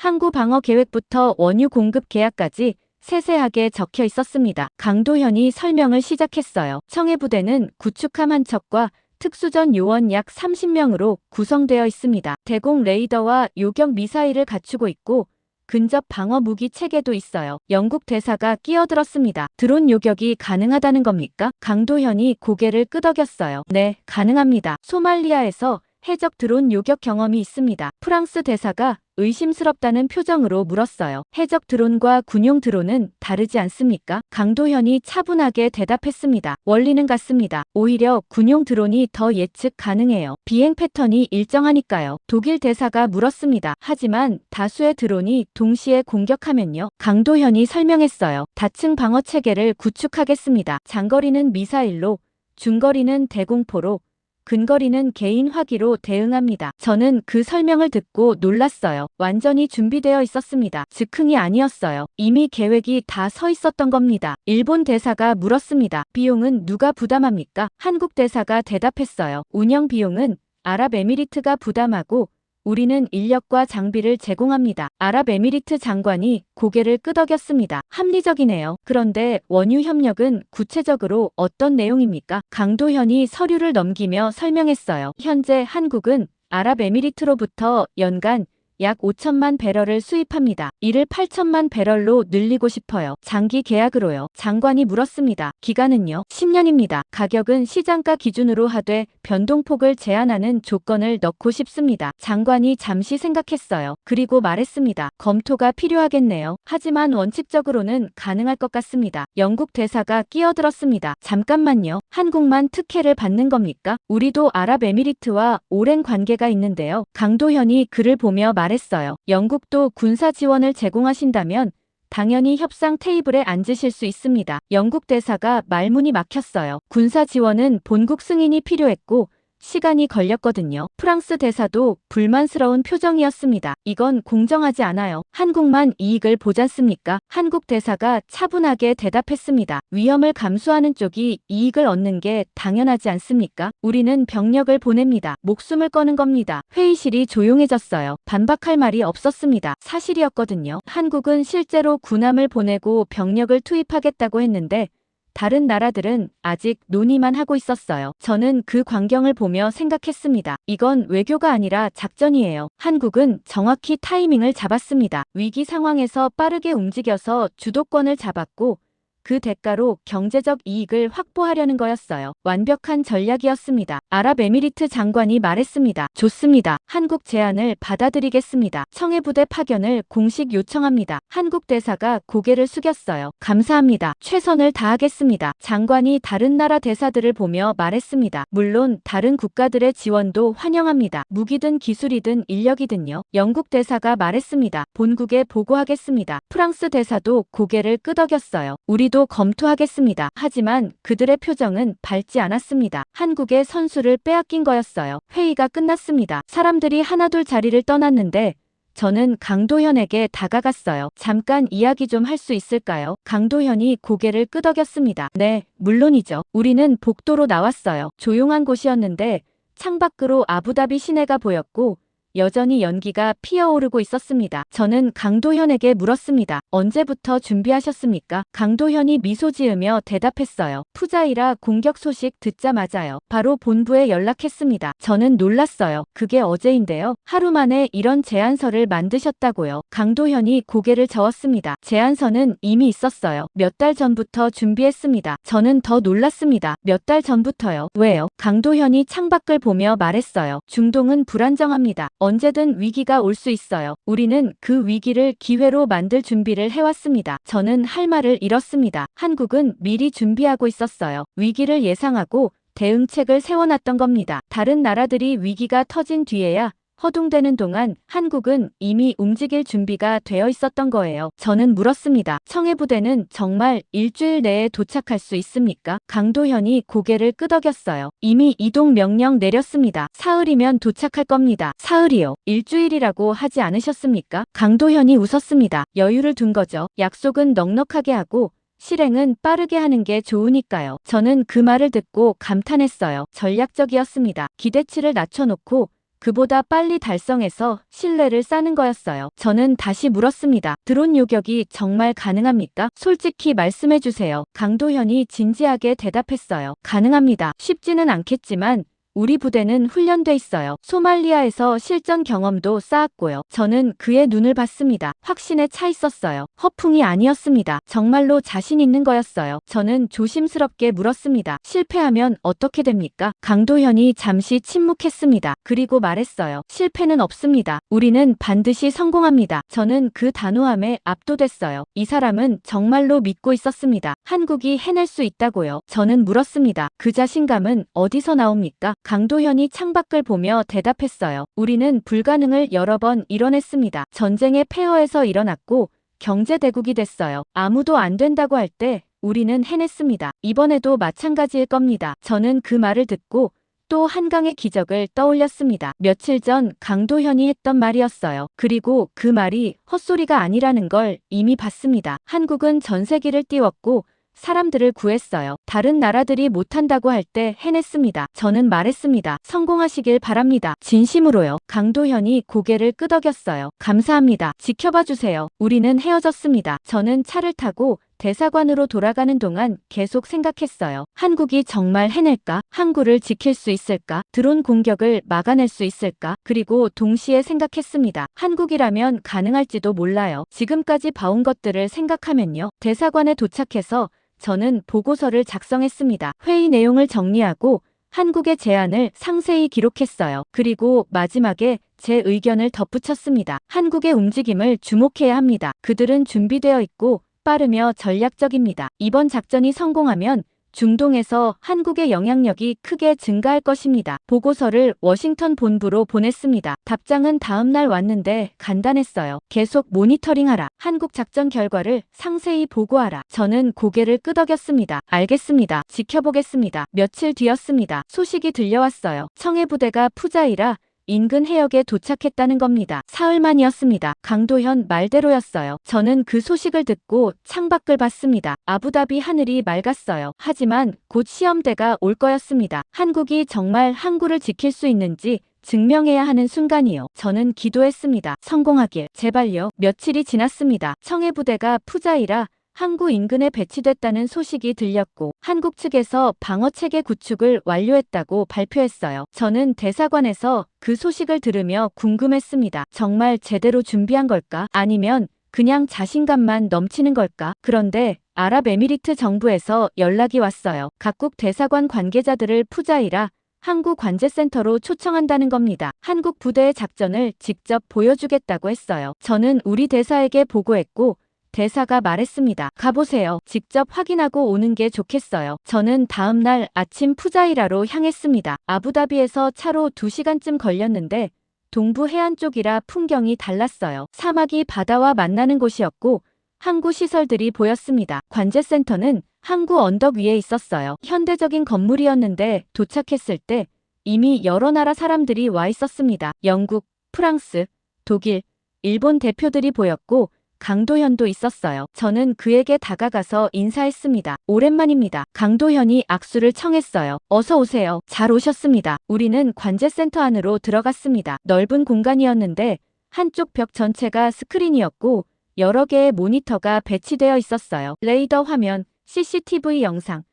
항구 방어 계획부터 원유 공급 계약까지 세세하게 적혀 있었습니다. 강도현이 설명을 시작했어요. 청해부대는 구축함 한 척과 특수전 요원 약 30명으로 구성되어 있습니다. 대공 레이더와 요격 미사일을 갖추고 있고 근접 방어 무기 체계도 있어요. 영국 대사가 끼어들었습니다. 드론 요격이 가능하다는 겁니까? 강도현이 고개를 끄덕였어요. 네, 가능합니다. 소말리아에서 해적 드론 요격 경험이 있습니다. 프랑스 대사가 의심스럽다는 표정으로 물었어요. 해적 드론과 군용 드론은 다르지 않습니까? 강도현이 차분하게 대답했습니다. 원리는 같습니다. 오히려 군용 드론이 더 예측 가능해요. 비행 패턴이 일정하니까요. 독일 대사가 물었습니다. 하지만 다수의 드론이 동시에 공격하면요. 강도현이 설명했어요. 다층 방어 체계를 구축하겠습니다. 장거리는 미사일로, 중거리는 대공포로, 근거리는 개인 화기로 대응합니다. 저는 그 설명을 듣고 놀랐어요. 완전히 준비되어 있었습니다. 즉흥이 아니었어요. 이미 계획이 다 서 있었던 겁니다. 일본 대사가 물었습니다. 비용은 누가 부담합니까? 한국 대사가 대답했어요. 운영 비용은 아랍에미리트가 부담하고 우리는 인력과 장비를 제공합니다. 아랍에미리트 장관이 고개를 끄덕였습니다. 합리적이네요. 그런데 원유 협력은 구체적으로 어떤 내용입니까? 강도현이 서류를 넘기며 설명했어요. 현재 한국은 아랍에미리트로부터 연간 약 5천만 배럴을 수입합니다. 이를 8천만 배럴로 늘리고 싶어요. 장기 계약으로요. 장관이 물었습니다. 기간은요? 10년입니다. 가격은 시장가 기준으로 하되 변동폭을 제한하는 조건을 넣고 싶습니다. 장관이 잠시 생각했어요. 그리고 말했습니다. 검토가 필요하겠네요. 하지만 원칙적으로는 가능할 것 같습니다. 영국 대사가 끼어들었습니다. 잠깐만요. 한국만 특혜를 받는 겁니까? 우리도 아랍에미리트와 오랜 관계가 있는데요. 강도현이 그를 보며 말했어요. 영국도 군사 지원을 제공하신다면 당연히 협상 테이블에 앉으실 수 있습니다. 영국 대사가 말문이 막혔어요. 군사 지원은 본국 승인이 필요했고 시간이 걸렸거든요. 프랑스 대사도 불만스러운 표정이었습니다. 이건 공정하지 않아요. 한국만 이익을 보잖습니까? 한국 대사가 차분하게 대답했습니다. 위험을 감수하는 쪽이 이익을 얻는 게 당연하지 않습니까? 우리는 병력을 보냅니다. 목숨을 거는 겁니다. 회의실이 조용해졌어요. 반박할 말이 없었습니다. 사실이었거든요. 한국은 실제로 군함을 보내고 병력을 투입하겠다고 했는데 다른 나라들은 아직 논의만 하고 있었어요. 저는 그 광경을 보며 생각했습니다. 이건 외교가 아니라 작전이에요. 한국은 정확히 타이밍을 잡았습니다. 위기 상황에서 빠르게 움직여서 주도권을 잡았고 그 대가로 경제적 이익을 확보하려는 거였어요. 완벽한 전략이었습니다. 아랍에미리트 장관이 말했습니다. 좋습니다. 한국 제안을 받아들이겠습니다. 청해부대 파견을 공식 요청합니다. 한국 대사가 고개를 숙였어요. 감사합니다. 최선을 다하겠습니다. 장관이 다른 나라 대사들을 보며 말했습니다. 물론 다른 국가들의 지원도 환영합니다. 무기든 기술이든 인력이든요. 영국 대사가 말했습니다. 본국에 보고하겠습니다. 프랑스 대사도 고개를 끄덕였어요. 우리도 검토하겠습니다. 하지만 그들의 표정은 밝지 않았습니다. 한국의 선수를 빼앗긴 거였어요. 회의가 끝났습니다. 사람들이 하나둘 자리를 떠났는데 저는 강도현에게 다가갔어요. 잠깐 이야기 좀 할 수 있을까요? 강도현이 고개를 끄덕였습니다. 네, 물론이죠. 우리는 복도로 나왔어요. 조용한 곳이었는데 창밖으로 아부다비 시내가 보였고 여전히 연기가 피어오르고 있었습니다. 저는 강도현에게 물었습니다. 언제부터 준비하셨습니까? 강도현이 미소 지으며 대답했어요. 푸자이라 공격 소식 듣자마자요. 바로 본부에 연락했습니다. 저는 놀랐어요. 그게 어제인데요. 하루 만에 이런 제안서를 만드셨다고요. 강도현이 고개를 저었습니다. 제안서는 이미 있었어요. 몇 달 전부터 준비했습니다. 저는 더 놀랐습니다. 몇 달 전부터요. 왜요? 강도현이 창밖을 보며 말했어요. 중동은 불안정합니다. 언제든 위기가 올 수 있어요. 우리는 그 위기를 기회로 만들 준비를 해왔습니다. 저는 할 말을 잃었습니다. 한국은 미리 준비하고 있었어요. 위기를 예상하고 대응책을 세워놨던 겁니다. 다른 나라들이 위기가 터진 뒤에야 허둥대는 동안 한국은 이미 움직일 준비가 되어 있었던 거예요. 저는 물었습니다. 청해부대는 정말 일주일 내에 도착할 수 있습니까? 강도현이 고개를 끄덕였어요. 이미 이동 명령 내렸습니다. 사흘이면 도착할 겁니다. 사흘이요? 일주일이라고 하지 않으셨습니까? 강도현이 웃었습니다. 여유를 둔 거죠. 약속은 넉넉하게 하고 실행은 빠르게 하는 게 좋으니까요. 저는 그 말을 듣고 감탄했어요. 전략적이었습니다. 기대치를 낮춰놓고 그보다 빨리 달성해서 신뢰를 쌓는 거였어요. 저는 다시 물었습니다. 드론 요격이 정말 가능합니까? 솔직히 말씀해주세요. 강도현이 진지하게 대답했어요. 가능합니다. 쉽지는 않겠지만 우리 부대는 훈련돼 있어요. 소말리아에서 실전 경험도 쌓았고요. 저는 그의 눈을 봤습니다. 확신에 차 있었어요. 허풍이 아니었습니다. 정말로 자신 있는 거였어요. 저는 조심스럽게 물었습니다. 실패하면 어떻게 됩니까? 강도현이 잠시 침묵했습니다. 그리고 말했어요. 실패는 없습니다. 우리는 반드시 성공합니다. 저는 그 단호함에 압도됐어요. 이 사람은 정말로 믿고 있었습니다. 한국이 해낼 수 있다고요. 저는 물었습니다. 그 자신감은 어디서 나옵니까? 강도현이 창밖을 보며 대답했어요. 우리는 불가능을 여러 번 이뤄냈습니다. 전쟁의 폐허에서 일어났고 경제대국이 됐어요. 아무도 안 된다고 할 때 우리는 해냈습니다. 이번에도 마찬가지일 겁니다. 저는 그 말을 듣고 또 한강의 기적을 떠올렸습니다. 며칠 전 강도현이 했던 말이었어요. 그리고 그 말이 헛소리가 아니라는 걸 이미 봤습니다. 한국은 전세기를 띄웠고 사람들을 구했어요. 다른 나라들이 못한다고 할 때 해냈습니다. 저는 말했습니다. 성공하시길 바랍니다. 진심으로요. 강도현이 고개를 끄덕였어요. 감사합니다. 지켜봐 주세요. 우리는 헤어졌습니다. 저는 차를 타고 대사관으로 돌아가는 동안 계속 생각했어요. 한국이 정말 해낼까? 항구를 지킬 수 있을까? 드론 공격을 막아낼 수 있을까? 그리고 동시에 생각했습니다. 한국이라면 가능할지도 몰라요. 지금까지 봐온 것들을 생각하면요. 대사관에 도착해서 저는 보고서를 작성했습니다. 회의 내용을 정리하고 한국의 제안을 상세히 기록했어요. 그리고 마지막에 제 의견을 덧붙였습니다. 한국의 움직임을 주목해야 합니다. 그들은 준비되어 있고 빠르며 전략적입니다. 이번 작전이 성공하면 중동에서 한국의 영향력이 크게 증가할 것입니다. 보고서를 워싱턴 본부로 보냈습니다. 답장은 다음 날 왔는데 간단했어요. 계속 모니터링하라. 한국 작전 결과를 상세히 보고하라. 저는 고개를 끄덕였습니다. 알겠습니다. 지켜보겠습니다. 며칠 뒤였습니다. 소식이 들려왔어요. 청해부대가 푸자이라 인근 해역에 도착했다는 겁니다. 사흘 만이었습니다. 강도현 말대로였어요. 저는 그 소식을 듣고 창밖을 봤습니다. 아부다비 하늘이 맑았어요. 하지만 곧 시험대가 올 거였습니다. 한국이 정말 항구를 지킬 수 있는지 증명해야 하는 순간이요. 저는 기도했습니다. 성공하길. 제발요. 며칠이 지났습니다. 청해부대가 푸자이라 항구 인근에 배치됐다는 소식이 들렸고 한국 측에서 방어체계 구축을 완료했다고 발표했어요. 저는 대사관에서 그 소식을 들으며 궁금했습니다. 정말 제대로 준비한 걸까? 아니면 그냥 자신감만 넘치는 걸까? 그런데 아랍에미리트 정부에서 연락이 왔어요. 각국 대사관 관계자들을 푸자이라 항구 관제센터로 초청한다는 겁니다. 한국 부대의 작전을 직접 보여주겠다고 했어요. 저는 우리 대사에게 보고했고 대사가 말했습니다. 가보세요. 직접 확인하고 오는 게 좋겠어요. 저는 다음 날 아침 푸자이라로 향했습니다. 아부다비에서 차로 2시간쯤 걸렸는데 동부 해안 쪽이라 풍경이 달랐어요. 사막이 바다와 만나는 곳이었고 항구 시설들이 보였습니다. 관제센터는 항구 언덕 위에 있었어요. 현대적인 건물이었는데 도착했을 때 이미 여러 나라 사람들이 와 있었습니다. 영국, 프랑스, 독일, 일본 대표들이 보였고 강도현도 있었어요. 저는 그에게 다가가서 인사했습니다. 오랜만입니다. 강도현이 악수를 청했어요. 어서 오세요. 잘 오셨습니다. 우리는 관제센터 안으로 들어갔습니다. 넓은 공간이었는데 한쪽 벽 전체가 스크린이었고 여러 개의 모니터가 배치되어 있었어요. 레이더 화면, CCTV 영상,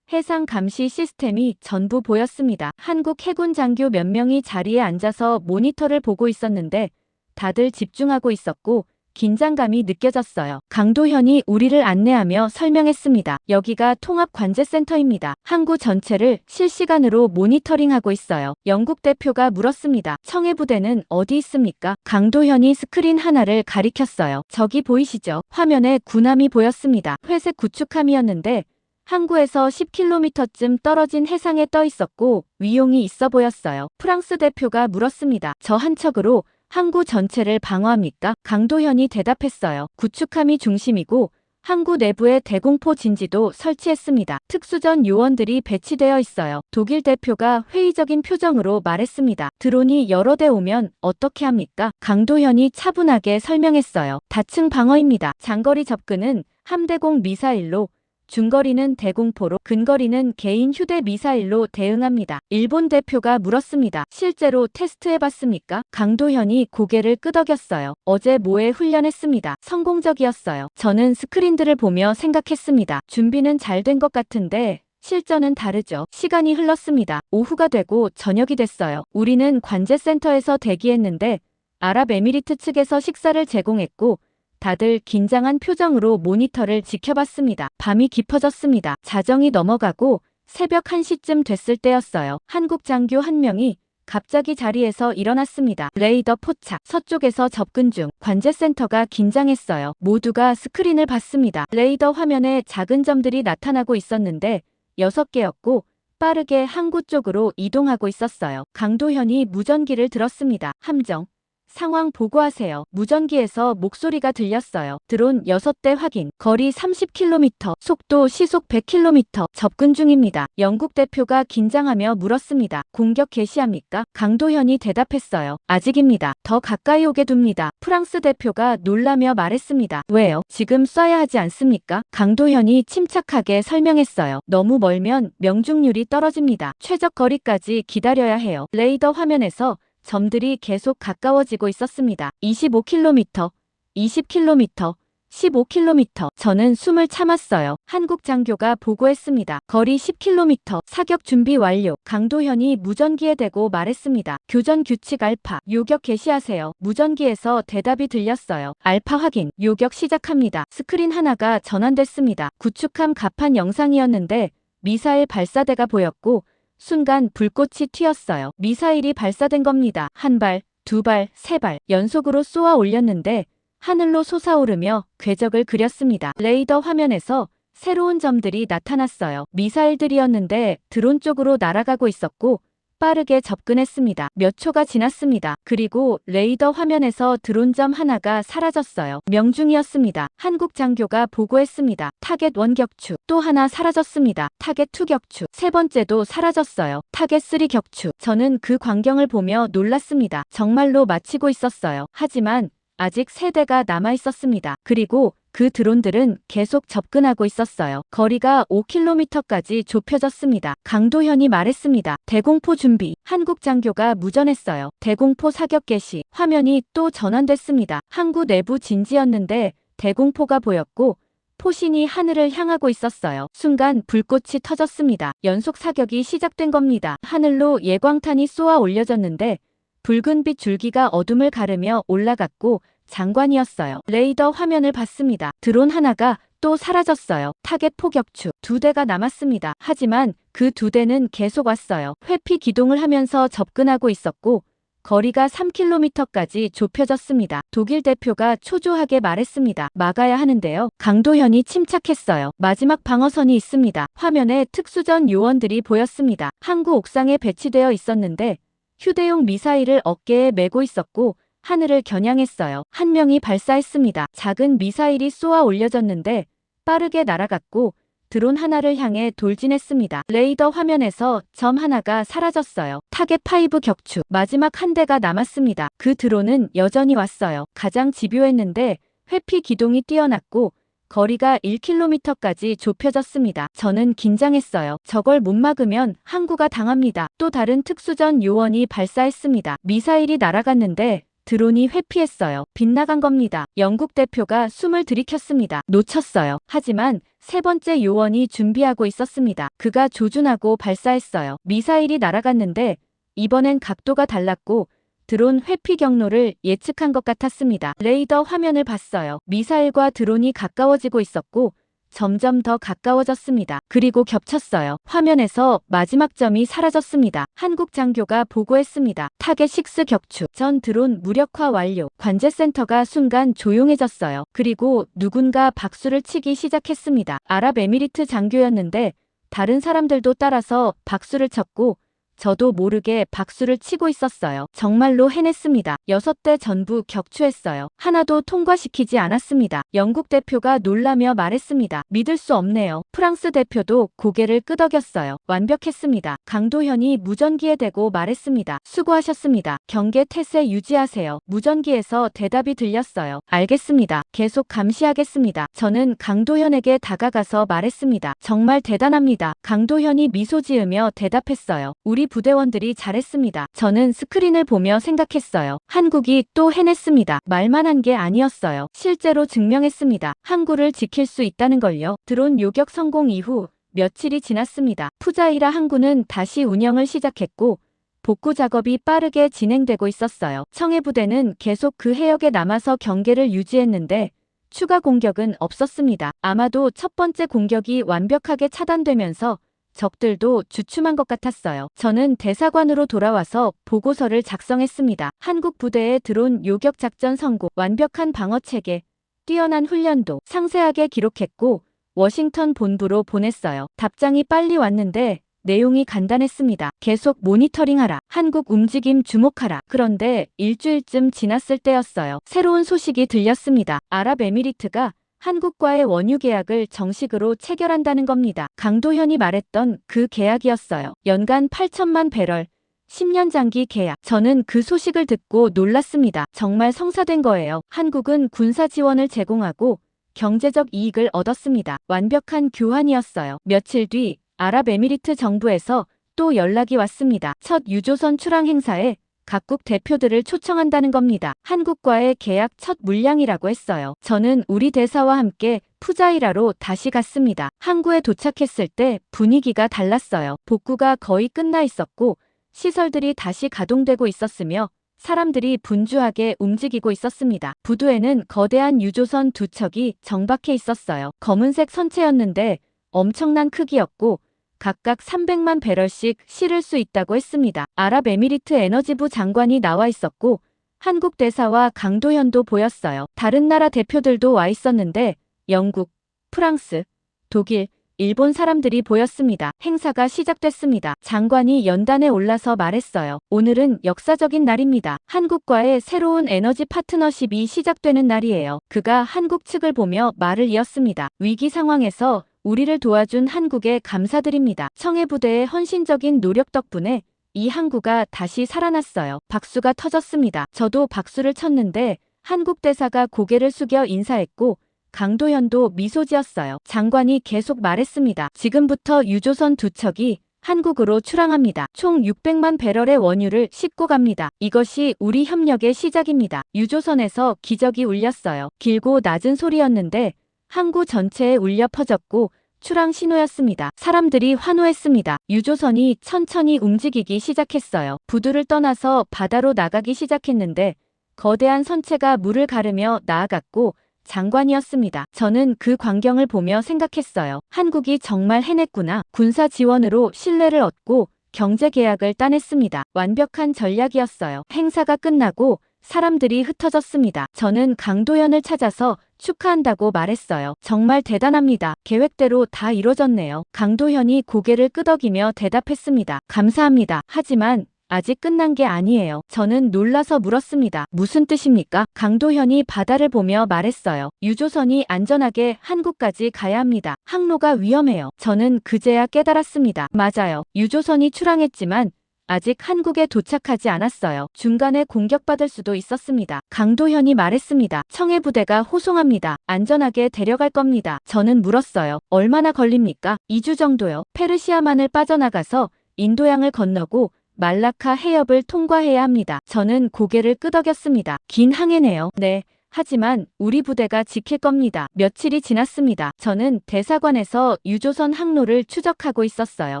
해상 감시 시스템이 전부 보였습니다. 한국 해군 장교 몇 명이 자리에 앉아서 모니터를 보고 있었는데 다들 집중하고 있었고 긴장감이 느껴졌어요. 강도현이 우리를 안내하며 설명했습니다. 여기가 통합관제센터입니다. 항구 전체를 실시간으로 모니터링하고 있어요. 영국 대표가 물었습니다. 청해부대는 어디 있습니까? 강도현이 스크린 하나를 가리켰어요. 저기 보이시죠? 화면에 군함이 보였습니다. 회색 구축함이었는데 항구에서 10km쯤 떨어진 해상에 떠 있었고 위용이 있어 보였어요. 프랑스 대표가 물었습니다. 저 한 척으로 항구 전체를 방어합니까? 강도현이 대답했어요. 구축함이 중심이고 항구 내부에 대공포 진지도 설치했습니다. 특수전 요원들이 배치되어 있어요. 독일 대표가 회의적인 표정으로 말했습니다. 드론이 여러 대 오면 어떻게 합니까? 강도현이 차분하게 설명했어요. 다층 방어입니다. 장거리 접근은 함대공 미사일로, 중거리는 대공포로, 근거리는 개인 휴대 미사일로 대응합니다. 일본 대표가 물었습니다. 실제로 테스트해봤습니까? 강도현이 고개를 끄덕였어요. 어제 모에 훈련했습니다. 성공적이었어요. 저는 스크린들을 보며 생각했습니다. 준비는 잘 된 것 같은데 실전은 다르죠. 시간이 흘렀습니다. 오후가 되고 저녁이 됐어요. 우리는 관제센터에서 대기했는데 아랍에미리트 측에서 식사를 제공했고 다들 긴장한 표정으로 모니터를 지켜봤습니다. 밤이 깊어졌습니다. 자정이 넘어가고 새벽 1시쯤 됐을 때였어요. 한국 장교 한 명이 갑자기 자리에서 일어났습니다. 레이더 포착. 서쪽에서 접근 중. 관제센터가 긴장했어요. 모두가 스크린을 봤습니다. 레이더 화면에 작은 점들이 나타나고 있었는데 6개였고 빠르게 항구 쪽으로 이동하고 있었어요. 강도현이 무전기를 들었습니다. 함정. 상황 보고하세요. 무전기에서 목소리가 들렸어요. 드론 6대 확인. 거리 30km. 속도 시속 100km. 접근 중입니다. 영국 대표가 긴장하며 물었습니다. 공격 개시합니까? 강도현이 대답했어요. 아직입니다. 더 가까이 오게 둡니다. 프랑스 대표가 놀라며 말했습니다. 왜요? 지금 쏴야 하지 않습니까? 강도현이 침착하게 설명했어요. 너무 멀면 명중률이 떨어집니다. 최적 거리까지 기다려야 해요. 레이더 화면에서 점들이 계속 가까워지고 있었습니다. 25km, 20km, 15km. 저는 숨을 참았어요. 한국 장교가 보고했습니다. 거리 10km. 사격 준비 완료. 강도현이 무전기에 대고 말했습니다. 교전 규칙 알파. 요격 개시하세요. 무전기에서 대답이 들렸어요. 알파 확인. 요격 시작합니다. 스크린 하나가 전환됐습니다. 구축함 갑판 영상이었는데 미사일 발사대가 보였고 순간 불꽃이 튀었어요. 미사일이 발사된 겁니다. 한 발, 두 발, 세 발 연속으로 쏘아 올렸는데 하늘로 솟아오르며 궤적을 그렸습니다. 레이더 화면에서 새로운 점들이 나타났어요. 미사일들이었는데 드론 쪽으로 날아가고 있었고 빠르게 접근했습니다. 몇 초가 지났습니다. 그리고 레이더 화면에서 드론점 하나가 사라졌어요. 명중이었습니다. 한국 장교가 보고했습니다. 타겟 1 격추. 또 하나 사라졌습니다. 타겟 2 격추. 세 번째도 사라졌어요. 타겟 3 격추. 저는 그 광경을 보며 놀랐습니다. 정말로 마치고 있었어요. 하지만 아직 3대가 남아 있었습니다. 그리고 그 드론들은 계속 접근하고 있었어요. 거리가 5km까지 좁혀졌습니다. 강도현이 말했습니다. 대공포 준비. 한국 장교가 무전했어요. 대공포 사격 개시. 화면이 또 전환됐습니다. 항구 내부 진지였는데 대공포가 보였고 포신이 하늘을 향하고 있었어요. 순간 불꽃이 터졌습니다. 연속 사격이 시작된 겁니다. 하늘로 예광탄이 쏘아 올려졌는데 붉은빛 줄기가 어둠을 가르며 올라갔고 장관이었어요. 레이더 화면을 봤습니다. 드론 하나가 또 사라졌어요. 타겟 포격추. 2대가 남았습니다. 하지만 그 2대는 계속 왔어요. 회피 기동을 하면서 접근하고 있었고 거리가 3km까지 좁혀졌습니다. 독일 대표가 초조하게 말했습니다. 막아야 하는데요. 강도현이 침착했어요. 마지막 방어선이 있습니다. 화면에 특수전 요원들이 보였습니다. 항구 옥상에 배치되어 있었는데 휴대용 미사일을 어깨에 메고 있었고 하늘을 겨냥했어요. 한 명이 발사했습니다. 작은 미사일이 쏘아 올려졌는데 빠르게 날아갔고 드론 하나를 향해 돌진했습니다. 레이더 화면에서 점 하나가 사라졌어요. 타겟 5 격추. 마지막 한 대가 남았습니다. 그 드론은 여전히 왔어요. 가장 집요했는데 회피 기동이 뛰어났고 거리가 1km까지 좁혀졌습니다. 저는 긴장했어요. 저걸 못 막으면 항구가 당합니다. 또 다른 특수전 요원이 발사했습니다. 미사일이 날아갔는데 드론이 회피했어요. 빗나간 겁니다. 영국 대표가 숨을 들이켰습니다. 놓쳤어요. 하지만 세 번째 요원이 준비하고 있었습니다. 그가 조준하고 발사했어요. 미사일이 날아갔는데 이번엔 각도가 달랐고 드론 회피 경로를 예측한 것 같았습니다. 레이더 화면을 봤어요. 미사일과 드론이 가까워지고 있었고 점점 더 가까워졌습니다. 그리고 겹쳤어요. 화면에서 마지막 점이 사라졌습니다. 한국 장교가 보고했습니다. 타겟 6 격추. 전 드론 무력화 완료. 관제센터가 순간 조용해졌어요. 그리고 누군가 박수를 치기 시작했습니다. 아랍에미리트 장교였는데 다른 사람들도 따라서 박수를 쳤고 저도 모르게 박수를 치고 있었어요. 정말로 해냈습니다. 6대 전부 격추했어요. 하나도 통과시키지 않았습니다. 영국 대표가 놀라며 말했습니다. 믿을 수 없네요. 프랑스 대표도 고개를 끄덕였어요. 완벽했습니다. 강도현이 무전기에 대고 말했습니다. 수고하셨습니다. 경계 태세 유지하세요. 무전기에서 대답이 들렸어요. 알겠습니다. 계속 감시하겠습니다. 저는 강도현에게 다가가서 말했습니다. 정말 대단합니다. 강도현이 미소 지으며 대답했어요. 우리 부대원들이 잘했습니다. 저는 스크린을 보며 생각했어요. 한국이 또 해냈습니다. 말만 한 게 아니었어요. 실제로 증명했습니다. 항구를 지킬 수 있다는 걸요. 드론 요격 성공 이후 며칠이 지났습니다. 푸자이라 항구는 다시 운영을 시작했고 복구 작업이 빠르게 진행되고 있었어요. 청해 부대는 계속 그 해역에 남아서 경계를 유지했는데 추가 공격은 없었습니다. 아마도 첫 번째 공격이 완벽하게 차단되면서 적들도 주춤한 것 같았어요. 저는 대사관으로 돌아와서 보고서를 작성했습니다. 한국 부대의 드론 요격 작전 성공, 완벽한 방어 체계, 뛰어난 훈련도 상세하게 기록했고 워싱턴 본부로 보냈어요. 답장이 빨리 왔는데 내용이 간단했습니다. 계속 모니터링하라. 한국 움직임 주목하라. 그런데 일주일쯤 지났을 때였어요. 새로운 소식이 들렸습니다. 아랍에미리트가 한국과의 원유 계약을 정식으로 체결한다는 겁니다. 강도현이 말했던 그 계약이었어요. 연간 8천만 배럴, 10년 장기 계약. 저는 그 소식을 듣고 놀랐습니다. 정말 성사된 거예요. 한국은 군사 지원을 제공하고 경제적 이익을 얻었습니다. 완벽한 교환이었어요. 며칠 뒤 아랍에미리트 정부에서 또 연락이 왔습니다. 첫 유조선 출항 행사에 각국 대표들을 초청한다는 겁니다. 한국과의 계약 첫 물량이라고 했어요. 저는 우리 대사와 함께 푸자이라로 다시 갔습니다. 항구에 도착했을 때 분위기가 달랐어요. 복구가 거의 끝나 있었고 시설들이 다시 가동되고 있었으며 사람들이 분주하게 움직이고 있었습니다. 부두에는 거대한 유조선 2척이 정박해 있었어요. 검은색 선체였는데 엄청난 크기였고 각각 300만 배럴씩 실을 수 있다고 했습니다. 아랍에미리트 에너지부 장관이 나와 있었고 한국 대사와 강도현도 보였어요. 다른 나라 대표들도 와 있었는데 영국, 프랑스, 독일, 일본 사람들이 보였습니다. 행사가 시작됐습니다. 장관이 연단에 올라서 말했어요. 오늘은 역사적인 날입니다. 한국과의 새로운 에너지 파트너십이 시작되는 날이에요. 그가 한국 측을 보며 말을 이었습니다. 위기 상황에서 우리를 도와준 한국에 감사드립니다. 청해부대의 헌신적인 노력 덕분에 이 항구가 다시 살아났어요. 박수가 터졌습니다. 저도 박수를 쳤는데 한국 대사가 고개를 숙여 인사했고 강도현도 미소 지었어요. 장관이 계속 말했습니다. 지금부터 유조선 2척이 한국으로 출항합니다. 총 600만 배럴의 원유를 싣고 갑니다. 이것이 우리 협력의 시작입니다. 유조선에서 기적이 울렸어요. 길고 낮은 소리였는데 항구 전체에 울려 퍼졌고 출항 신호였습니다. 사람들이 환호했습니다. 유조선이 천천히 움직이기 시작했어요. 부두를 떠나서 바다로 나가기 시작했는데 거대한 선체가 물을 가르며 나아갔고 장관이었습니다. 저는 그 광경을 보며 생각했어요. 한국이 정말 해냈구나. 군사 지원으로 신뢰를 얻고 경제 계약을 따냈습니다. 완벽한 전략이었어요. 행사가 끝나고 사람들이 흩어졌습니다. 저는 강도현을 찾아서 축하한다고 말했어요. 정말 대단합니다. 계획대로 다 이뤄졌네요. 강도현이 고개를 끄덕이며 대답했습니다. 감사합니다. 하지만 아직 끝난 게 아니에요. 저는 놀라서 물었습니다. 무슨 뜻입니까? 강도현이 바다를 보며 말했어요. 유조선이 안전하게 한국까지 가야 합니다. 항로가 위험해요. 저는 그제야 깨달았습니다. 맞아요. 유조선이 출항했지만 아직 한국에 도착하지 않았어요. 중간에 공격받을 수도 있었습니다. 강도현이 말했습니다. 청해부대가 호송합니다. 안전하게 데려갈 겁니다. 저는 물었어요. 얼마나 걸립니까? 2주 정도요. 페르시아만을 빠져나가서 인도양을 건너고 말라카 해협을 통과해야 합니다. 저는 고개를 끄덕였습니다. 긴 항해네요. 네. 하지만 우리 부대가 지킬 겁니다. 며칠이 지났습니다. 저는 대사관에서 유조선 항로를 추적하고 있었어요.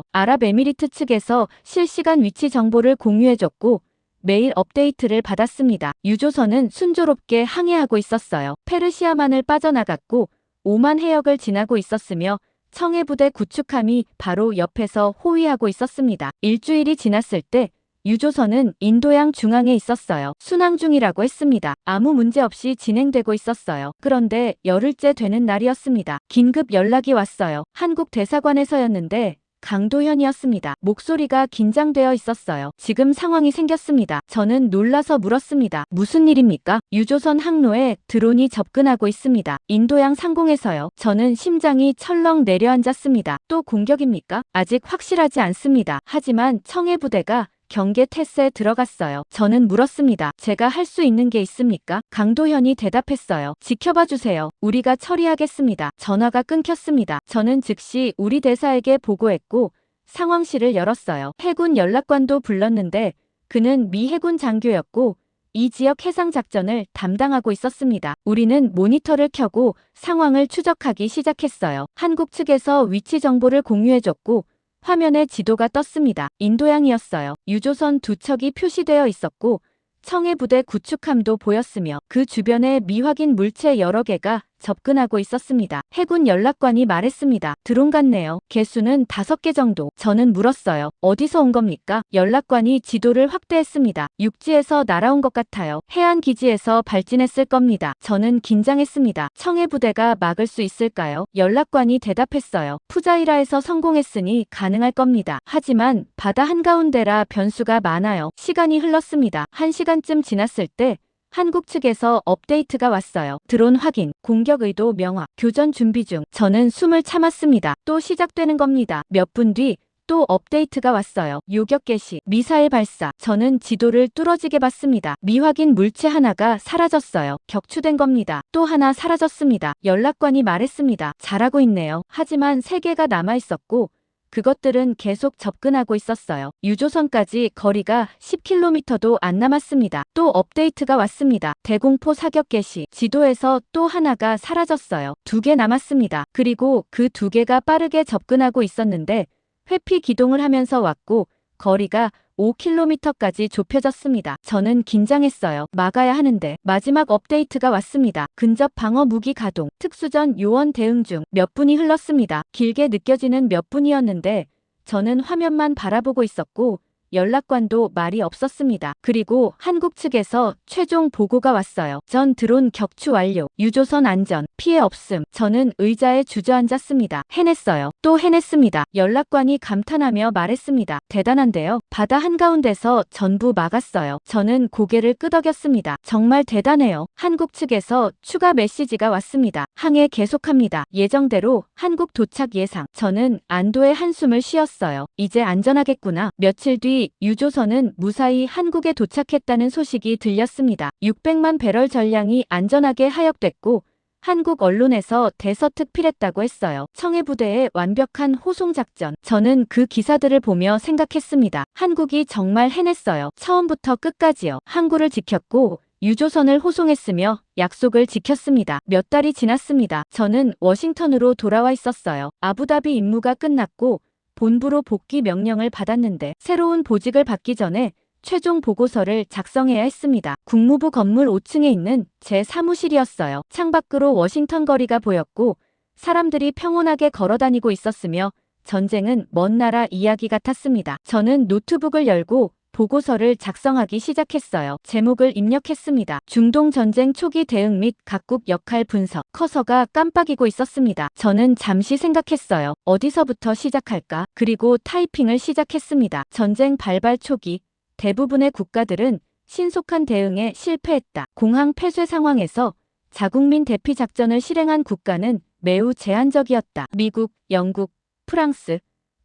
아랍에미리트 측에서 실시간 위치 정보를 공유해줬고 매일 업데이트를 받았습니다. 유조선은 순조롭게 항해하고 있었어요. 페르시아만을 빠져나갔고 오만 해역을 지나고 있었으며 청해부대 구축함이 바로 옆에서 호위하고 있었습니다. 일주일이 지났을 때 유조선은 인도양 중앙에 있었어요. 순항 중이라고 했습니다. 아무 문제 없이 진행되고 있었어요. 그런데 열흘째 되는 날이었습니다. 긴급 연락이 왔어요. 한국 대사관에서였는데 강도현이었습니다. 목소리가 긴장되어 있었어요. 지금 상황이 생겼습니다. 저는 놀라서 물었습니다. 무슨 일입니까? 유조선 항로에 드론이 접근하고 있습니다. 인도양 상공에서요. 저는 심장이 철렁 내려앉았습니다. 또 공격입니까? 아직 확실하지 않습니다. 하지만 청해부대가 경계 태세에 들어갔어요. 저는 물었습니다. 제가 할 수 있는 게 있습니까? 강도현이 대답했어요. 지켜봐 주세요. 우리가 처리하겠습니다. 전화가 끊겼습니다. 저는 즉시 우리 대사에게 보고했고 상황실을 열었어요. 해군 연락관도 불렀는데 그는 미 해군 장교였고 이 지역 해상 작전을 담당하고 있었습니다. 우리는 모니터를 켜고 상황을 추적하기 시작했어요. 한국 측에서 위치 정보를 공유해줬고 화면에 지도가 떴습니다. 인도양이었어요. 유조선 2척이 표시되어 있었고 청해부대 구축함도 보였으며 그 주변에 미확인 물체 여러 개가 접근하고 있었습니다. 해군 연락관이 말했습니다. 드론 같네요. 개수는 5개 정도. 저는 물었어요. 어디서 온 겁니까? 연락관이 지도를 확대했습니다. 육지에서 날아온 것 같아요. 해안기지에서 발진했을 겁니다. 저는 긴장했습니다. 청해부대가 막을 수 있을까요? 연락관이 대답했어요. 푸자이라에서 성공했으니 가능할 겁니다. 하지만 바다 한가운데라 변수가 많아요. 시간이 흘렀습니다. 1시간쯤 지났을 때 한국 측에서 업데이트가 왔어요. 드론 확인, 공격 의도 명확, 교전 준비 중. 저는 숨을 참았습니다. 또 시작되는 겁니다. 몇 분 뒤 또 업데이트가 왔어요. 요격 개시, 미사일 발사. 저는 지도를 뚫어지게 봤습니다. 미확인 물체 하나가 사라졌어요. 격추된 겁니다. 또 하나 사라졌습니다. 연락관이 말했습니다. 잘하고 있네요. 하지만 3개가 남아있었고 그것들은 계속 접근하고 있었어요. 유조선까지 거리가 10km도 안 남았습니다. 또 업데이트가 왔습니다. 대공포 사격 개시. 지도에서 또 하나가 사라졌어요. 2개 남았습니다. 그리고 그 2개가 빠르게 접근하고 있었는데 회피 기동을 하면서 왔고 거리가 5km까지 좁혀졌습니다. 저는 긴장했어요. 막아야 하는데 마지막 업데이트가 왔습니다. 근접 방어 무기 가동, 특수전 요원 대응 중. 몇 분이 흘렀습니다. 길게 느껴지는 몇 분이었는데 저는 화면만 바라보고 있었고 연락관도 말이 없었습니다. 그리고 한국 측에서 최종 보고가 왔어요. 전 드론 격추 완료. 유조선 안전. 피해 없음. 저는 의자에 주저앉았습니다. 해냈어요. 또 해냈습니다. 연락관이 감탄하며 말했습니다. 대단한데요. 바다 한가운데서 전부 막았어요. 저는 고개를 끄덕였습니다. 정말 대단해요. 한국 측에서 추가 메시지가 왔습니다. 항해 계속합니다. 예정대로 한국 도착 예상. 저는 안도의 한숨을 쉬었어요. 이제 안전하겠구나. 며칠 뒤 유조선은 무사히 한국에 도착했다는 소식이 들렸습니다. 600만 배럴 전량이 안전하게 하역됐고 한국 언론에서 대서특필했다고 했어요. 청해부대의 완벽한 호송작전. 저는 그 기사들을 보며 생각했습니다. 한국이 정말 해냈어요. 처음부터 끝까지요. 항구를 지켰고 유조선을 호송했으며 약속을 지켰습니다. 몇 달이 지났습니다. 저는 워싱턴으로 돌아와 있었어요. 아부다비 임무가 끝났고 본부로 복귀 명령을 받았는데 새로운 보직을 받기 전에 최종 보고서를 작성해야 했습니다. 국무부 건물 5층에 있는 제 사무실이었어요. 창밖으로 워싱턴 거리가 보였고 사람들이 평온하게 걸어다니고 있었으며 전쟁은 먼 나라 이야기 같았습니다. 저는 노트북을 열고 보고서를 작성하기 시작했어요. 제목을 입력했습니다. 중동 전쟁 초기 대응 및 각국 역할 분석. 커서가 깜빡이고 있었습니다. 저는 잠시 생각했어요. 어디서부터 시작할까? 그리고 타이핑을 시작했습니다. 전쟁 발발 초기 대부분의 국가들은 신속한 대응에 실패했다. 공항 폐쇄 상황에서 자국민 대피 작전을 실행한 국가는 매우 제한적이었다. 미국, 영국, 프랑스,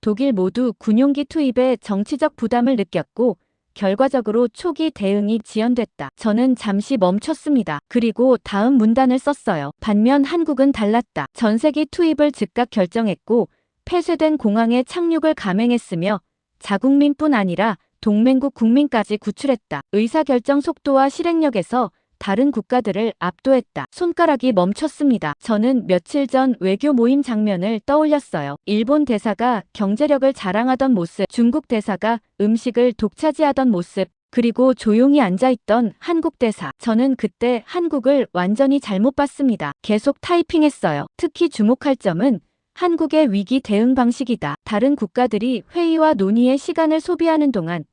독일 모두 군용기 투입에 정치적 부담을 느꼈고 결과적으로 초기 대응이 지연됐다. 저는 잠시 멈췄습니다. 그리고 다음 문단을 썼어요. 반면 한국은 달랐다. 전세기 투입을 즉각 결정했고 폐쇄된 공항에 착륙을 감행했으며 자국민뿐 아니라 동맹국 국민까지 구출했다. 의사결정 속도와 실행력에서 다른 국가들을 압도했다. 손가락이 멈췄습니다. 저는 며칠 전 외교 모임 장면을 떠올렸어요. 일본 대사가 경제력을 자랑하던 모습, 중국 대사가 음식을 독차지하던 모습, 그리고 조용히 앉아있던 한국 대사. 저는 그때 한국을 완전히 잘못 봤습니다. 계속 타이핑했어요. 특히 주목할 점은 한국의 위기 대응 방식이다. 다른 국가들이 회의와 논의에 시간을 소비하는 동안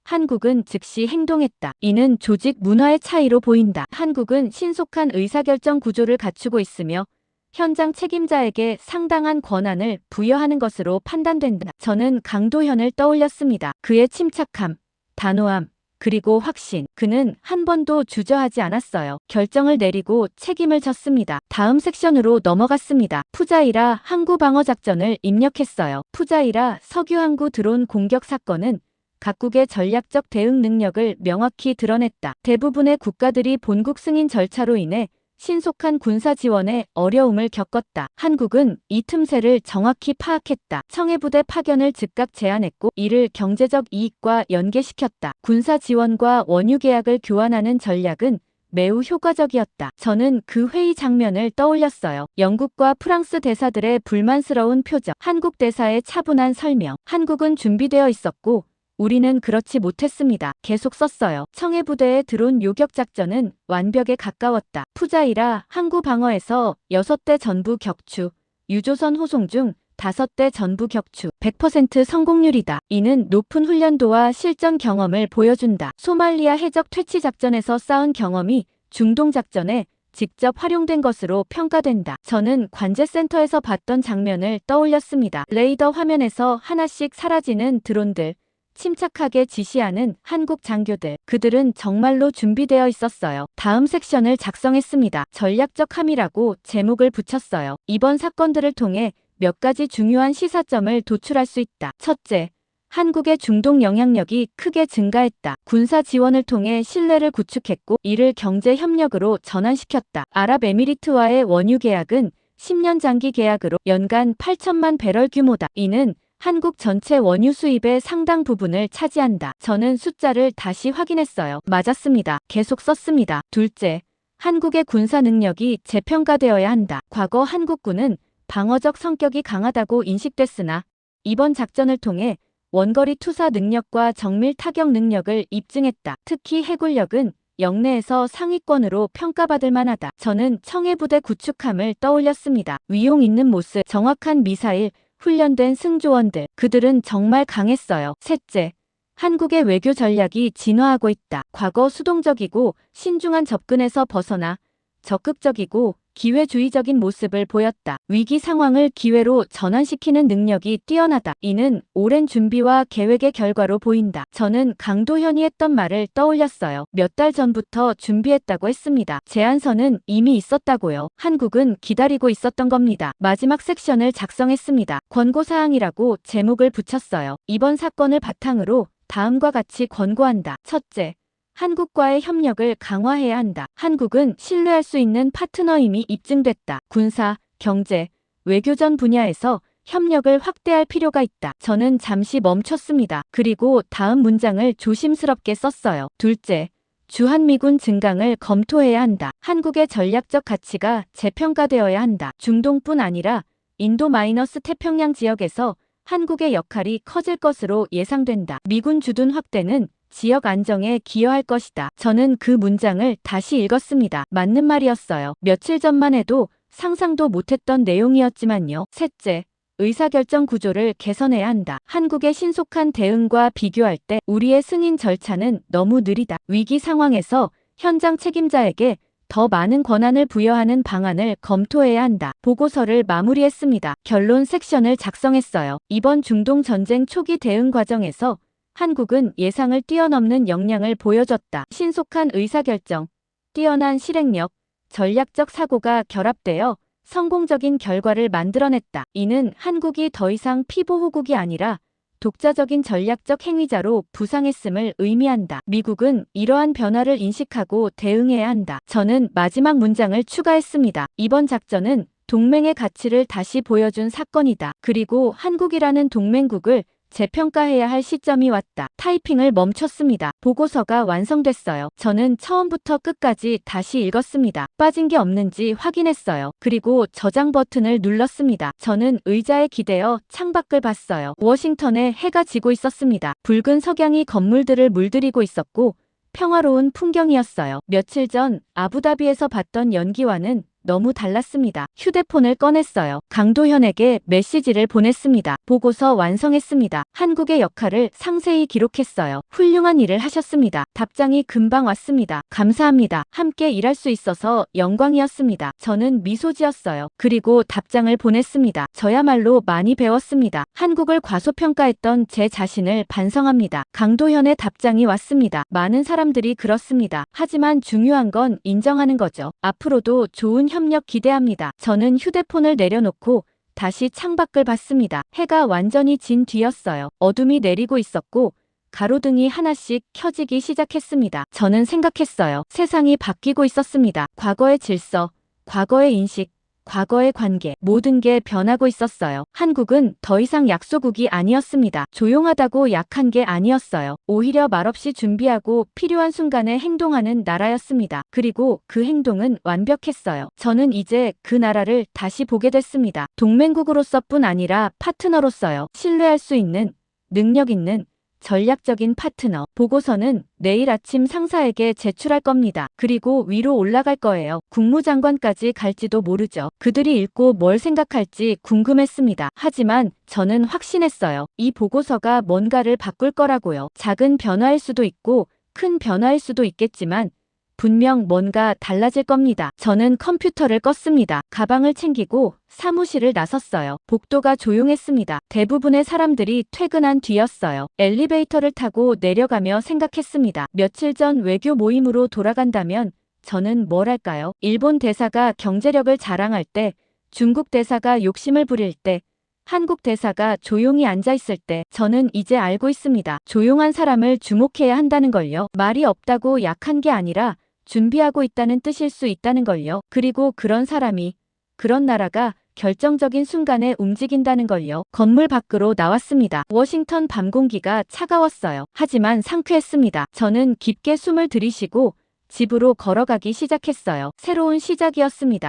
한국은 즉시 행동했다. 이는 조직 문화의 차이로 보인다. 한국은 신속한 의사결정 구조를 갖추고 있으며 현장 책임자에게 상당한 권한을 부여하는 것으로 판단된다. 저는 강도현을 떠올렸습니다. 그의 침착함, 단호함, 그리고 확신. 그는 한 번도 주저하지 않았어요. 결정을 내리고 책임을 졌습니다. 다음 섹션으로 넘어갔습니다. 푸자이라 항구 방어 작전을 입력했어요. 푸자이라 석유 항구 드론 공격 사건은 각국의 전략적 대응 능력을 명확히 드러냈다. 대부분의 국가들이 본국 승인 절차로 인해 신속한 군사 지원에 어려움을 겪었다. 한국은 이 틈새를 정확히 파악했다. 청해부대 파견을 즉각 제안했고 이를 경제적 이익과 연계시켰다. 군사 지원과 원유 계약을 교환하는 전략은 매우 효과적이었다. 저는 그 회의 장면을 떠올렸어요. 영국과 프랑스 대사들의 불만스러운 표정, 한국 대사의 차분한 설명. 한국은 준비되어 있었고 우리는 그렇지 못했습니다. 계속 썼어요. 청해부대의 드론 요격 작전은 완벽에 가까웠다. 푸자이라 항구 방어에서 6대 전부 격추, 유조선 호송 중 5대 전부 격추, 100% 성공률이다. 이는 높은 훈련도와 실전 경험을 보여준다. 소말리아 해적 퇴치 작전에서 쌓은 경험이 중동 작전에 직접 활용된 것으로 평가된다. 저는 관제센터에서 봤던 장면을 떠올렸습니다. 레이더 화면에서 하나씩 사라지는 드론들. 침착하게 지시하는 한국 장교들. 그들은 정말로 준비되어 있었어요. 다음 섹션을 작성했습니다. 전략적 함이라고 제목을 붙였어요. 이번 사건들을 통해 몇 가지 중요한 시사점을 도출할 수 있다. 첫째, 한국의 중동 영향력이 크게 증가했다. 군사 지원을 통해 신뢰를 구축했고 이를 경제 협력으로 전환시켰다. 아랍에미리트와의 원유 계약은 10년 장기 계약으로 연간 8천만 배럴 규모다. 이는 한국 전체 원유 수입의 상당 부분을 차지한다. 저는 숫자를 다시 확인했어요. 맞았습니다. 계속 썼습니다. 둘째, 한국의 군사 능력이 재평가되어야 한다. 과거 한국군은 방어적 성격이 강하다고 인식됐으나 이번 작전을 통해 원거리 투사 능력과 정밀 타격 능력을 입증했다. 특히 해군력은 영내에서 상위권으로 평가받을 만하다. 저는 청해부대 구축함을 떠올렸습니다. 위용 있는 모습, 정확한 미사일, 훈련된 승조원들, 그들은 정말 강했어요. 셋째, 한국의 외교 전략이 진화하고 있다. 과거 수동적이고 신중한 접근에서 벗어나 적극적이고 기회주의적인 모습을 보였다. 위기 상황을 기회로 전환시키는 능력이 뛰어나다. 이는 오랜 준비와 계획의 결과로 보인다. 저는 강도현이 했던 말을 떠올렸어요. 몇 달 전부터 준비했다고 했습니다. 제안서는 이미 있었다고요. 한국은 기다리고 있었던 겁니다. 마지막 섹션을 작성했습니다. 권고사항이라고 제목을 붙였어요. 이번 사건을 바탕으로 다음과 같이 권고한다. 첫째, 한국과의 협력을 강화해야 한다. 한국은 신뢰할 수 있는 파트너임이 입증됐다. 군사, 경제, 외교전 분야에서 협력을 확대할 필요가 있다. 저는 잠시 멈췄습니다. 그리고 다음 문장을 조심스럽게 썼어요. 둘째, 주한미군 증강을 검토해야 한다. 한국의 전략적 가치가 재평가되어야 한다. 중동뿐 아니라 인도-태평양 지역에서 한국의 역할이 커질 것으로 예상된다. 미군 주둔 확대는 지역 안정에 기여할 것이다. 저는 그 문장을 다시 읽었습니다. 맞는 말이었어요. 며칠 전만 해도 상상도 못했던 내용이었지만요. 셋째, 의사결정 구조를 개선해야 한다. 한국의 신속한 대응과 비교할 때 우리의 승인 절차는 너무 느리다. 위기 상황에서 현장 책임자에게 더 많은 권한을 부여하는 방안을 검토해야 한다. 보고서를 마무리했습니다. 결론 섹션을 작성했어요. 이번 중동 전쟁 초기 대응 과정에서 한국은 예상을 뛰어넘는 역량을 보여줬다. 신속한 의사결정, 뛰어난 실행력, 전략적 사고가 결합되어 성공적인 결과를 만들어냈다. 이는 한국이 더 이상 피보호국이 아니라 독자적인 전략적 행위자로 부상했음을 의미한다. 미국은 이러한 변화를 인식하고 대응해야 한다. 저는 마지막 문장을 추가했습니다. 이번 작전은 동맹의 가치를 다시 보여준 사건이다. 그리고 한국이라는 동맹국을 재평가해야 할 시점이 왔다. 타이핑을 멈췄습니다. 보고서가 완성됐어요. 저는 처음부터 끝까지 다시 읽었습니다. 빠진 게 없는지 확인했어요. 그리고 저장 버튼을 눌렀습니다. 저는 의자에 기대어 창밖을 봤어요. 워싱턴에 해가 지고 있었습니다. 붉은 석양이 건물들을 물들이고 있었고 평화로운 풍경이었어요. 며칠 전 아부다비에서 봤던 연기와는 너무 달랐습니다. 휴대폰을 꺼냈어요. 강도현에게 메시지를 보냈습니다. 보고서 완성했습니다. 한국의 역할을 상세히 기록했어요. 훌륭한 일을 하셨습니다. 답장이 금방 왔습니다. 감사합니다. 함께 일할 수 있어서 영광이었습니다. 저는 미소 지었어요. 그리고 답장을 보냈습니다. 저야말로 많이 배웠습니다. 한국을 과소평가했던 제 자신을 반성합니다. 강도현의 답장이 왔습니다. 많은 사람들이 그렇습니다. 하지만 중요한 건 인정하는 거죠. 앞으로도 좋은 협력 기대합니다. 저는 휴대폰을 내려놓고 다시 창밖을 봤습니다. 해가 완전히 진 뒤였어요. 어둠이 내리고 있었고 가로등이 하나씩 켜지기 시작했습니다. 저는 생각했어요. 세상이 바뀌고 있었습니다. 과거의 질서, 과거의 인식, 과거의 관계, 모든 게 변하고 있었어요. 한국은 더 이상 약소국이 아니었습니다. 조용하다고 약한 게 아니었어요. 오히려 말없이 준비하고 필요한 순간에 행동하는 나라였습니다. 그리고 그 행동은 완벽했어요. 저는 이제 그 나라를 다시 보게 됐습니다. 동맹국으로서뿐 아니라 파트너로서요. 신뢰할 수 있는, 능력 있는, 전략적인 파트너. 보고서는 내일 아침 상사에게 제출할 겁니다. 그리고 위로 올라갈 거예요. 국무장관까지 갈지도 모르죠. 그들이 읽고 뭘 생각할지 궁금했습니다. 하지만 저는 확신했어요. 이 보고서가 뭔가를 바꿀 거라고요. 작은 변화일 수도 있고 큰 변화일 수도 있겠지만 분명 뭔가 달라질 겁니다. 저는 컴퓨터를 껐습니다. 가방을 챙기고 사무실을 나섰어요. 복도가 조용했습니다. 대부분의 사람들이 퇴근한 뒤였어요. 엘리베이터를 타고 내려가며 생각했습니다. 며칠 전 외교 모임으로 돌아간다면 저는 뭘 할까요? 일본 대사가 경제력을 자랑할 때, 중국 대사가 욕심을 부릴 때, 한국 대사가 조용히 앉아있을 때 저는 이제 알고 있습니다. 조용한 사람을 주목해야 한다는 걸요. 말이 없다고 약한 게 아니라 준비하고 있다는 뜻일 수 있다는 걸요. 그리고 그런 사람이, 그런 나라가 결정적인 순간에 움직인다는 걸요. 건물 밖으로 나왔습니다. 워싱턴 밤 공기가 차가웠어요. 하지만 상쾌했습니다. 저는 깊게 숨을 들이쉬고 집으로 걸어가기 시작했어요. 새로운 시작이었습니다.